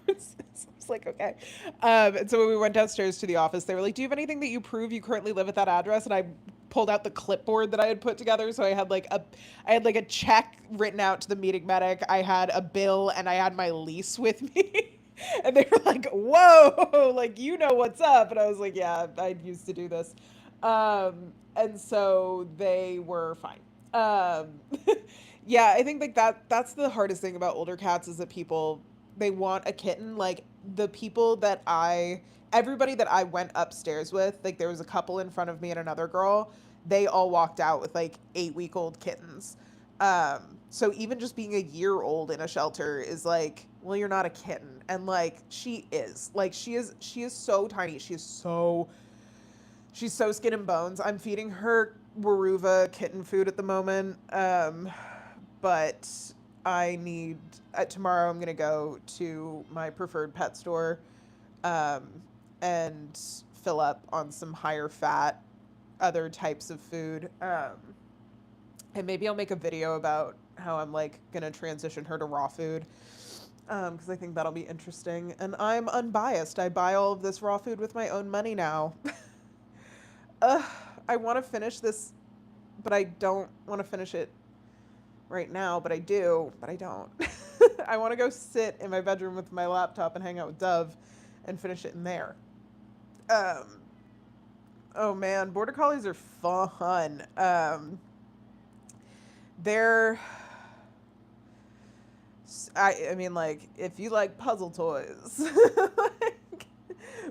references. I was like, okay. And so when we went downstairs to the office, they were like, do you have anything that you prove you currently live at that address? And I pulled out the clipboard that I had put together. So I had like a check written out to the meeting medic. I had a bill and I had my lease with me. And they were like, whoa, like, you know what's up. And I was like, yeah, I used to do this. And so they were fine. Yeah, I think like that's the hardest thing about older cats is that people they want a kitten. Like the people that everybody that I went upstairs with, like there was a couple in front of me and another girl, they all walked out with like 8-week-old kittens. So even just being a year old in a shelter is like, well, you're not a kitten. And like she is. Like she is so tiny. She's so skin and bones. I'm feeding her Waruva kitten food at the moment. But I need tomorrow I'm gonna go to my preferred pet store um, and fill up on some higher fat other types of food. And maybe I'll make a video about how I'm like gonna transition her to raw food because I think that'll be interesting. And I'm unbiased. I buy all of this raw food with my own money now. uh, I want to finish this, but I don't want to finish it right now, but I do, but I don't. I want to go sit in my bedroom with my laptop and hang out with Dove and finish it in there. Um, oh man, border collies are fun. They're, I mean, like, if you like puzzle toys, like,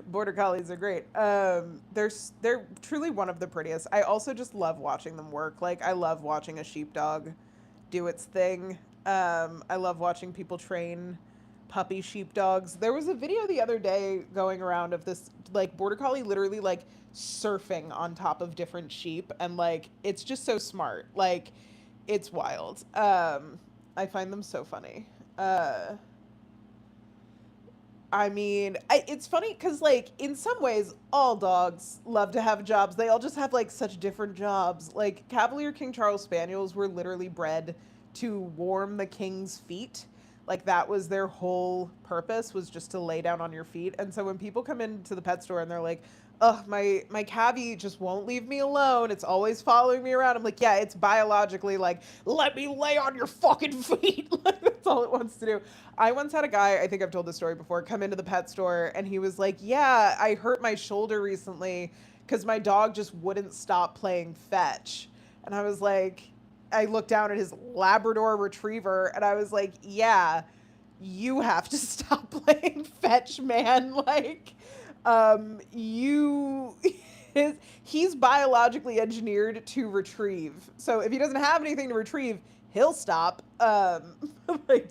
border collies are great. They're truly one of the prettiest. I also just love watching them work. Like, I love watching a sheepdog do its thing. I love watching people train puppy sheepdogs. There was a video the other day going around of this like border collie literally like surfing on top of different sheep and like it's just so smart. Like it's wild. I find them so funny. I mean, it's funny because, like, in some ways, all dogs love to have jobs. They all just have, like, such different jobs. Like, Cavalier King Charles Spaniels were literally bred to warm the king's feet. Like, that was their whole purpose, was just to lay down on your feet. And so when people come into the pet store and they're like, ugh, my Cavie just won't leave me alone. It's always following me around. I'm like, yeah, it's biologically like, let me lay on your fucking feet. Like, that's all it wants to do. I once had a guy, I think I've told this story before, come into the pet store and he was like, yeah, I hurt my shoulder recently because my dog just wouldn't stop playing fetch. And I was like, I looked down at his Labrador retriever and I was like, yeah, you have to stop playing fetch, man. Like, you he's biologically engineered to retrieve. So if he doesn't have anything to retrieve, he'll stop. Like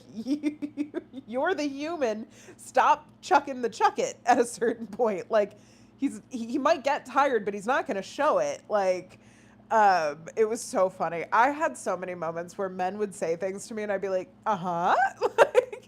you're the human. Stop chucking the chuck it at a certain point. Like he might get tired, but he's not going to show it. Like it was so funny. I had so many moments where men would say things to me and I'd be like, uh-huh.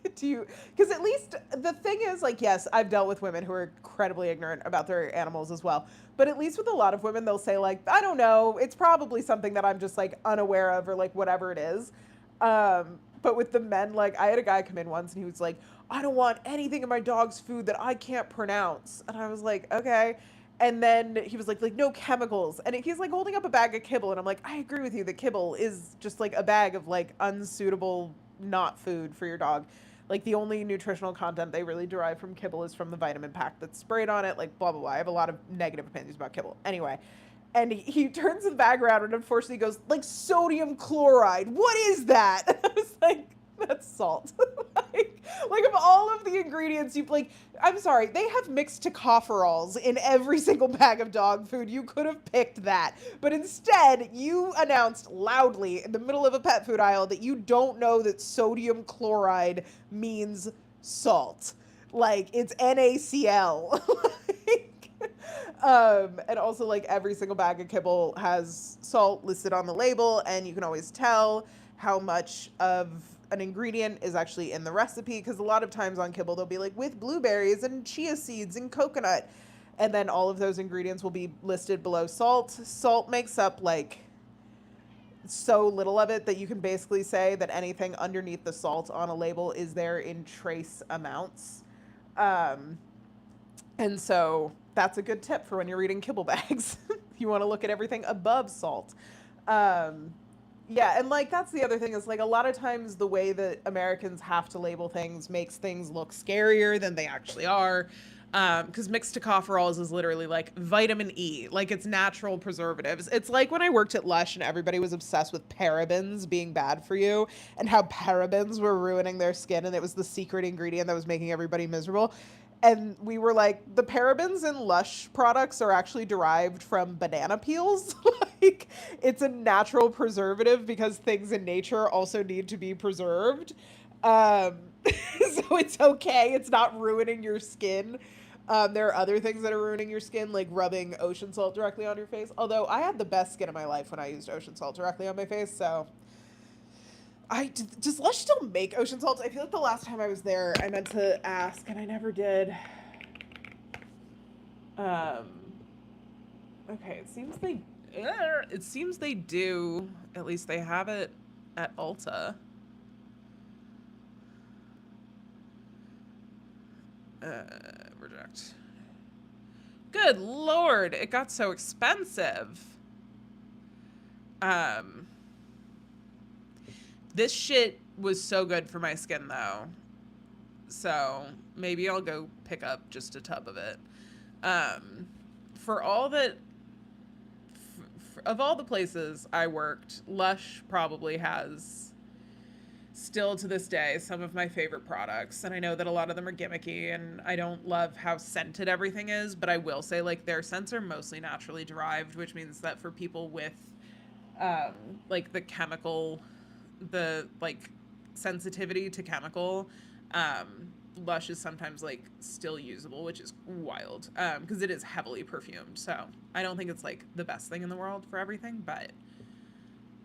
Like, do you, because at least the thing is like, yes, I've dealt with women who are incredibly ignorant about their animals as well. But at least with a lot of women, they'll say like, I don't know, it's probably something that I'm just like unaware of or like whatever it is. But with the men, like I had a guy come in once and he was like, I don't want anything in my dog's food that I can't pronounce. And I was like, okay. And then he was like no chemicals. And he's like holding up a bag of kibble. And I'm like, I agree with you. The kibble is just like a bag of like unsuitable, not food for your dog. Like the only nutritional content they really derive from kibble is from the vitamin pack that's sprayed on it. Like blah, blah, blah. I have a lot of negative opinions about kibble. Anyway. And he turns the bag around and unfortunately goes, like sodium chloride. What is that? I was like, that's salt. like of all of the ingredients you've like, I'm sorry, they have mixed tocopherols in every single bag of dog food. You could have picked that. But instead, you announced loudly in the middle of a pet food aisle that you don't know that sodium chloride means salt. Like it's NaCl. And also like every single bag of kibble has salt listed on the label and you can always tell how much of an ingredient is actually in the recipe because a lot of times on kibble they'll be like with blueberries and chia seeds and coconut and then all of those ingredients will be listed below salt. Salt makes up like so little of it that you can basically say that anything underneath the salt on a label is there in trace amounts. Um, and so that's a good tip for when you're reading kibble bags. You want to look at everything above salt. Um, yeah, and like that's the other thing is like a lot of times the way that Americans have to label things makes things look scarier than they actually are. Because mixed tocopherols is literally like vitamin E, like it's natural preservatives. It's like when I worked at Lush and everybody was obsessed with parabens being bad for you and how parabens were ruining their skin and it was the secret ingredient that was making everybody miserable. And we were like, the parabens in Lush products are actually derived from banana peels. Like, it's a natural preservative because things in nature also need to be preserved. Um, so it's okay. It's not ruining your skin. There are other things that are ruining your skin, like rubbing ocean salt directly on your face. Although I had the best skin of my life when I used ocean salt directly on my face, so does Lush still make ocean salts? I feel like the last time I was there, I meant to ask and I never did. Um, okay, it seems they do. At least they have it at Ulta. Uh, Reject. Good lord, it got so expensive. Um, this shit was so good for my skin though. So maybe I'll go pick up just a tub of it. Um, for all that, of all the places I worked, Lush probably has, still to this day, some of my favorite products. And I know that a lot of them are gimmicky and I don't love how scented everything is, but I will say like their scents are mostly naturally derived, which means that for people with um, like the chemical, the like sensitivity to chemical, um, Lush is sometimes like still usable, which is wild because it is heavily perfumed. So I don't think it's like the best thing in the world for everything, but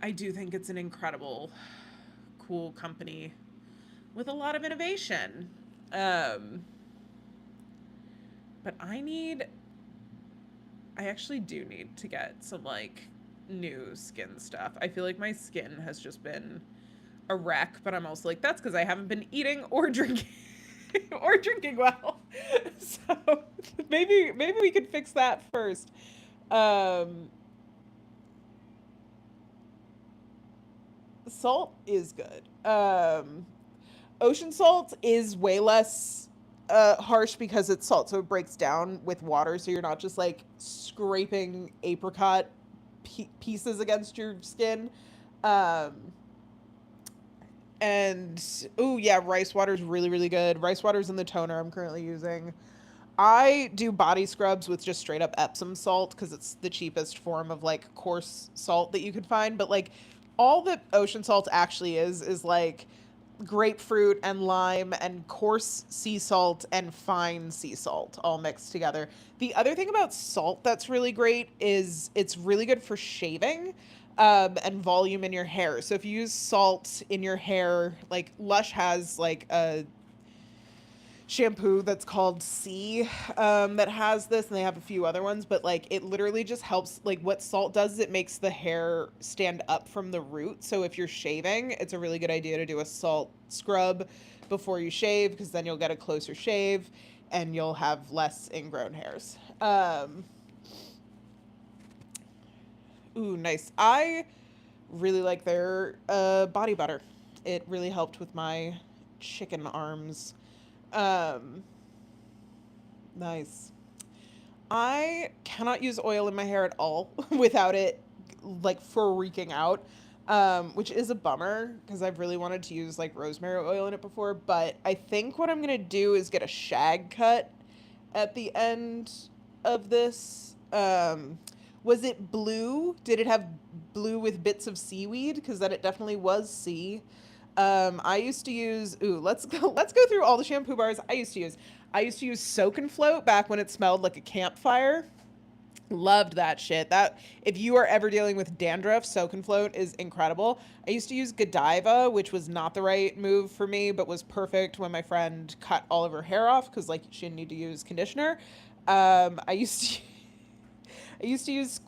I do think it's an incredible, cool company with a lot of innovation. Um, but I actually do need to get some like new skin stuff. I feel like my skin has just been a wreck, but I'm also like, that's because I haven't been eating or drinking or drinking well. So maybe we could fix that first. Um, Salt is good. Ocean salt is way less harsh because it's salt, so it breaks down with water, so you're not just like scraping apricot pieces against your skin. Um, and oh yeah, rice water is really really good. Rice water's in the toner I'm currently using. I do body scrubs with just straight up Epsom salt because it's the cheapest form of like coarse salt that you could find. But like all that ocean salt actually is like grapefruit and lime and coarse sea salt and fine sea salt all mixed together. The other thing about salt that's really great is it's really good for shaving and volume in your hair. So if you use salt in your hair, like Lush has like a shampoo that's called C that has this, and they have a few other ones, but like it literally just helps. Like what salt does is it makes the hair stand up from the root. So if you're shaving, it's a really good idea to do a salt scrub before you shave because then you'll get a closer shave and you'll have less ingrown hairs. Ooh, nice. I really like their body butter. It really helped with my chicken arms. Um, Nice. I cannot use oil in my hair at all without it like freaking out. Which is a bummer because I've really wanted to use like rosemary oil in it before, but I think what I'm gonna do is get a shag cut at the end of this. Was it blue? Did it have blue with bits of seaweed? Because then it definitely was sea. I used to use. Ooh, let's go through all the shampoo bars I used to use. I used to use Soak and Float back when it smelled like a campfire. Loved that shit. That if you are ever dealing with dandruff, Soak and Float is incredible. I used to use Godiva, which was not the right move for me, but was perfect when my friend cut all of her hair off because like she didn't need to use conditioner. I used to I used to use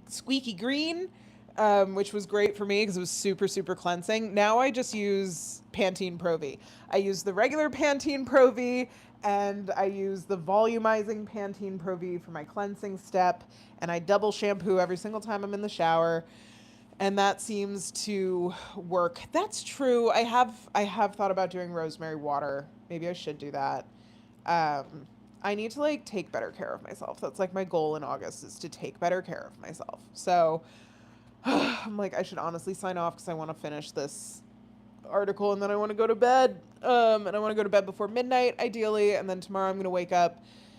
Squeaky Green. which was great for me because it was super, super cleansing. Now I just use Pantene Pro V. I use the regular Pantene Pro V, and I use the volumizing Pantene Pro V for my cleansing step, and I double shampoo every single time I'm in the shower, and that seems to work. That's true. I have thought about doing rosemary water. Maybe I should do that. I need to like take better care of myself. That's like my goal in August, is to take better care of myself. So I'm like, I should honestly sign off because I want to finish this article, and then I want to go to bed. And I want to go to bed before midnight, ideally. And then tomorrow I'm going to wake up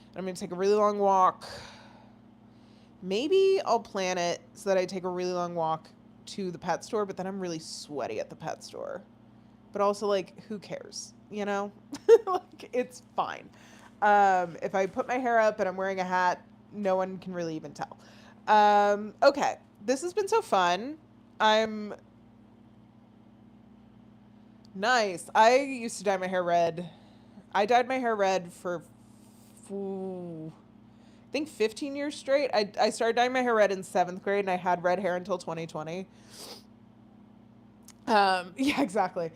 and I'm going to take a really long walk. Maybe I'll plan it so that I take a really long walk to the pet store, but then I'm really sweaty at the pet store. But also, like, who cares? You know? Like, it's fine. If I put my hair up and I'm wearing a hat, no one can really even tell. Okay. This has been so fun. I'm nice. I used to dye my hair red. I dyed my hair red for, I think 15 years straight. I started dyeing my hair red in seventh grade, and I had red hair until 2020. Yeah, exactly.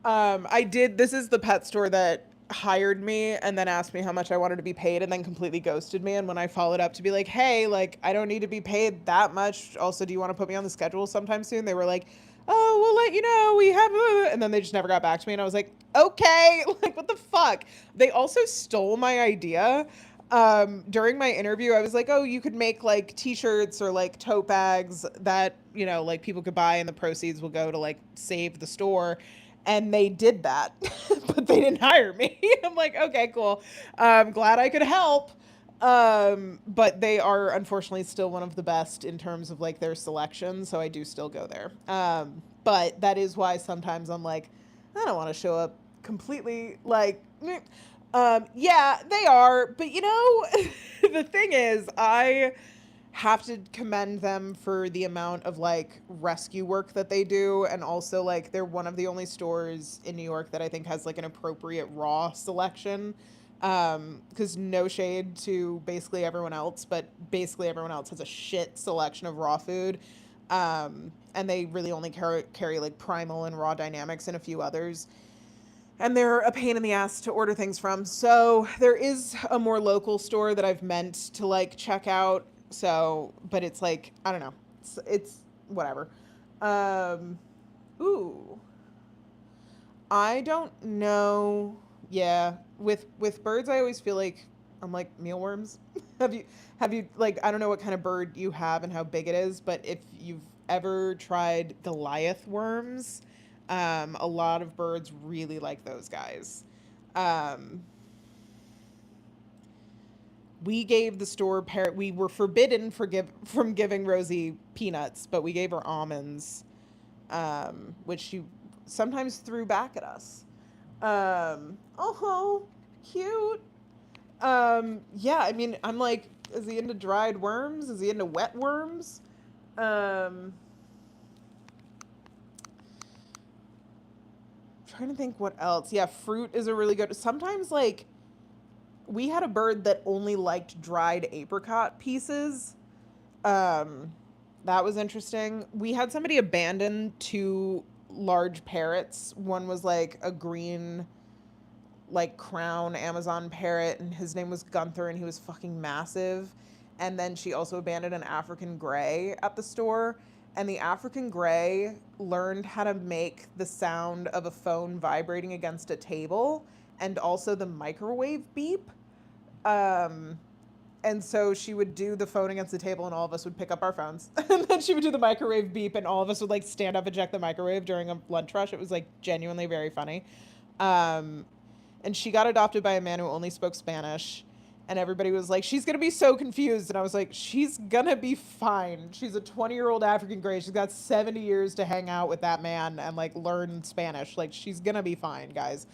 I did. This is the pet store that hired me and then asked me how much I wanted to be paid, and then completely ghosted me. And when I followed up to be like, hey, like, I don't need to be paid that much. Also, do you want to put me on the schedule sometime soon? They were like, oh, we'll let you know. We have, and then they just never got back to me. And I was like, okay, like, what the fuck? They also stole my idea. During my interview, I was like, oh, you could make like t-shirts or like tote bags that, you know, like people could buy, and the proceeds will go to like save the store. And they did that, but they didn't hire me. I'm like, okay, cool. Glad I could help. But they are unfortunately still one of the best in terms of like their selection. So I do still go there. But that is why sometimes I'm like, I don't want to show up completely like, meh. Yeah, they are. But you know, the thing is, I have to commend them for the amount of like rescue work that they do, and also like they're one of the only stores in New York that I think has like an appropriate raw selection. Because no shade to basically everyone else, but basically everyone else has a shit selection of raw food. And they really only carry like Primal and Raw Dynamics and a few others, and they're a pain in the ass to order things from. So there is a more local store that I've meant to like check out. So, but it's like, I don't know. It's whatever. Um, ooh, I don't know. Yeah, with birds, I always feel like I'm like mealworms. Have you like, I don't know what kind of bird you have and how big it is, but if you've ever tried Goliath worms, a lot of birds really like those guys. Um, we gave the store parrot. We were forbidden from giving Rosie peanuts, but we gave her almonds, which she sometimes threw back at us. Oh, cute. Yeah, I mean, I'm like, is he into dried worms? Is he into wet worms? Um, Trying to think what else. Yeah, fruit is a really good. Sometimes like we had a bird that only liked dried apricot pieces. Um, that was interesting. We had somebody abandon two large parrots. One was like a green, like crown Amazon parrot, and his name was Gunther, and he was fucking massive. And then she also abandoned an African gray at the store. And the African gray learned how to make the sound of a phone vibrating against a table, and also the microwave beep. Um, and so she would do the phone against the table, and all of us would pick up our phones. And then she would do the microwave beep, and all of us would like stand up and check the microwave during a lunch rush. It was like genuinely very funny. Um, and she got adopted by a man who only spoke Spanish. And everybody was like, she's going to be so confused. And I was like, she's going to be fine. She's a 20-year-old African gray. She's got 70 years to hang out with that man and like learn Spanish. Like, she's going to be fine, guys.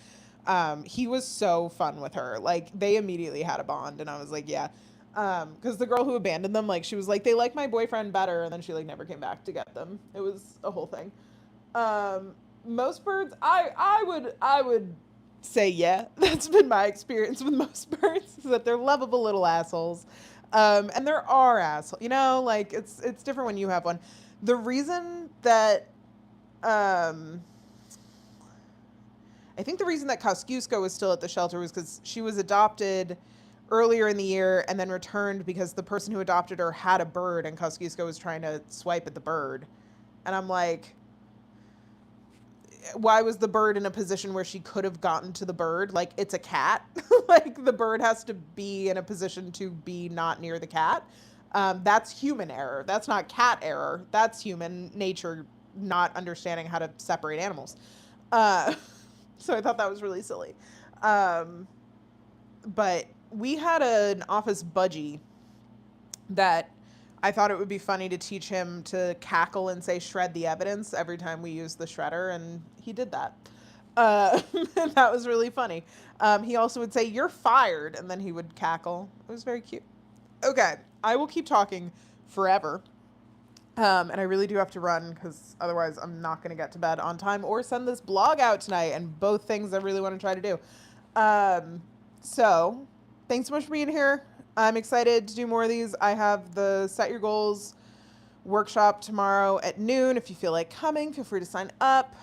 He was so fun with her. Like, they immediately had a bond. And I was like, yeah. Because the girl who abandoned them, like, she was like, they like my boyfriend better. And then she like never came back to get them. It was a whole thing. Most birds, I would say yeah. That's been my experience with most birds, is that they're lovable little assholes. And there are assholes, you know, like it's different when you have one. The reason that I think the reason that Kosciuszko was still at the shelter was because she was adopted earlier in the year and then returned because the person who adopted her had a bird and Kosciuszko was trying to swipe at the bird. And I'm like, why was the bird in a position where she could have gotten to the bird? Like, it's a cat. Like, the bird has to be in a position to be not near the cat. That's human error. That's not cat error. That's human nature not understanding how to separate animals. So I thought that was really silly. But we had an office budgie that I thought it would be funny to teach him to cackle and say shred the evidence every time we use the shredder, and he did that. That was really funny. He also would say, "You're fired," and then he would cackle. It was very cute. Okay, I will keep talking forever. And I really do have to run because otherwise I'm not going to get to bed on time or send this blog out tonight, and both things I really want to try to do. So thanks so much for being here. I'm excited to do more of these. I have the Set Your Goals workshop tomorrow at noon. If you feel like coming, feel free to sign up.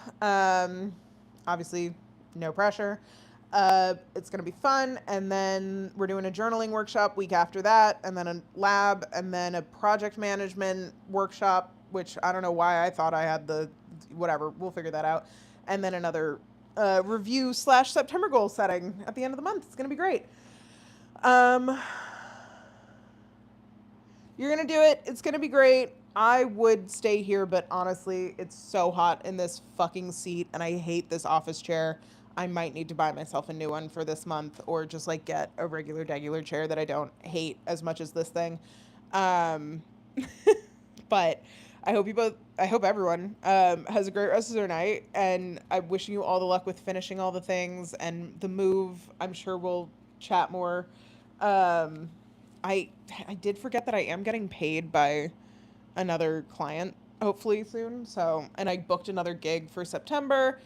Obviously, no pressure. It's going to be fun. And then we're doing a journaling workshop week after that, and then a lab, and then a project management workshop, which I don't know why I thought I had whatever. We'll figure that out. And then another review / September goal setting at the end of the month. It's going to be great. You're going to do it. It's going to be great. I would stay here, but honestly, it's so hot in this fucking seat, and I hate this office chair. I might need to buy myself a new one for this month, or just like get a regular chair that I don't hate as much as this thing. But I hope everyone has a great rest of their night, and I'm wishing you all the luck with finishing all the things and the move. I'm sure we'll chat more. I did forget that I am getting paid by another client hopefully soon. So, and I booked another gig for September.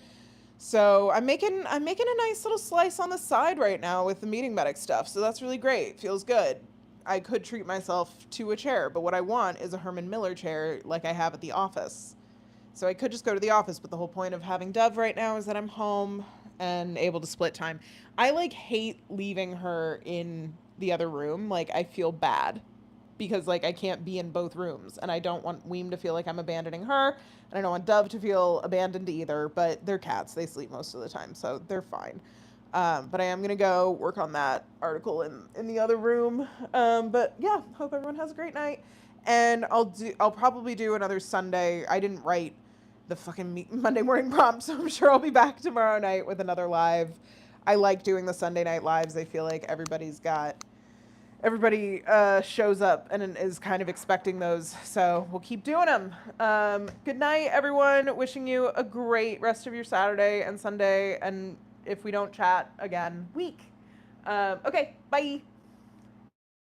So I'm making a nice little slice on the side right now with the Meeting Medic stuff. So that's really great. Feels good. I could treat myself to a chair, but what I want is a Herman Miller chair like I have at the office. So I could just go to the office, but the whole point of having Dove right now is that I'm home and able to split time. I like hate leaving her in the other room. Like, I feel bad because like I can't be in both rooms, and I don't want Weem to feel like I'm abandoning her, and I don't want Dove to feel abandoned either, but they're cats. They sleep most of the time, so they're fine. But I am going to go work on that article in the other room. But yeah, hope everyone has a great night. And I'll probably do another Sunday. I didn't write the fucking Monday morning prompt, so I'm sure I'll be back tomorrow night with another live. I like doing the Sunday night lives. I feel like everybody shows up and is kind of expecting those, so we'll keep doing them. Good night, everyone. Wishing you a great rest of your Saturday and Sunday, and if we don't chat again, week. Okay, bye.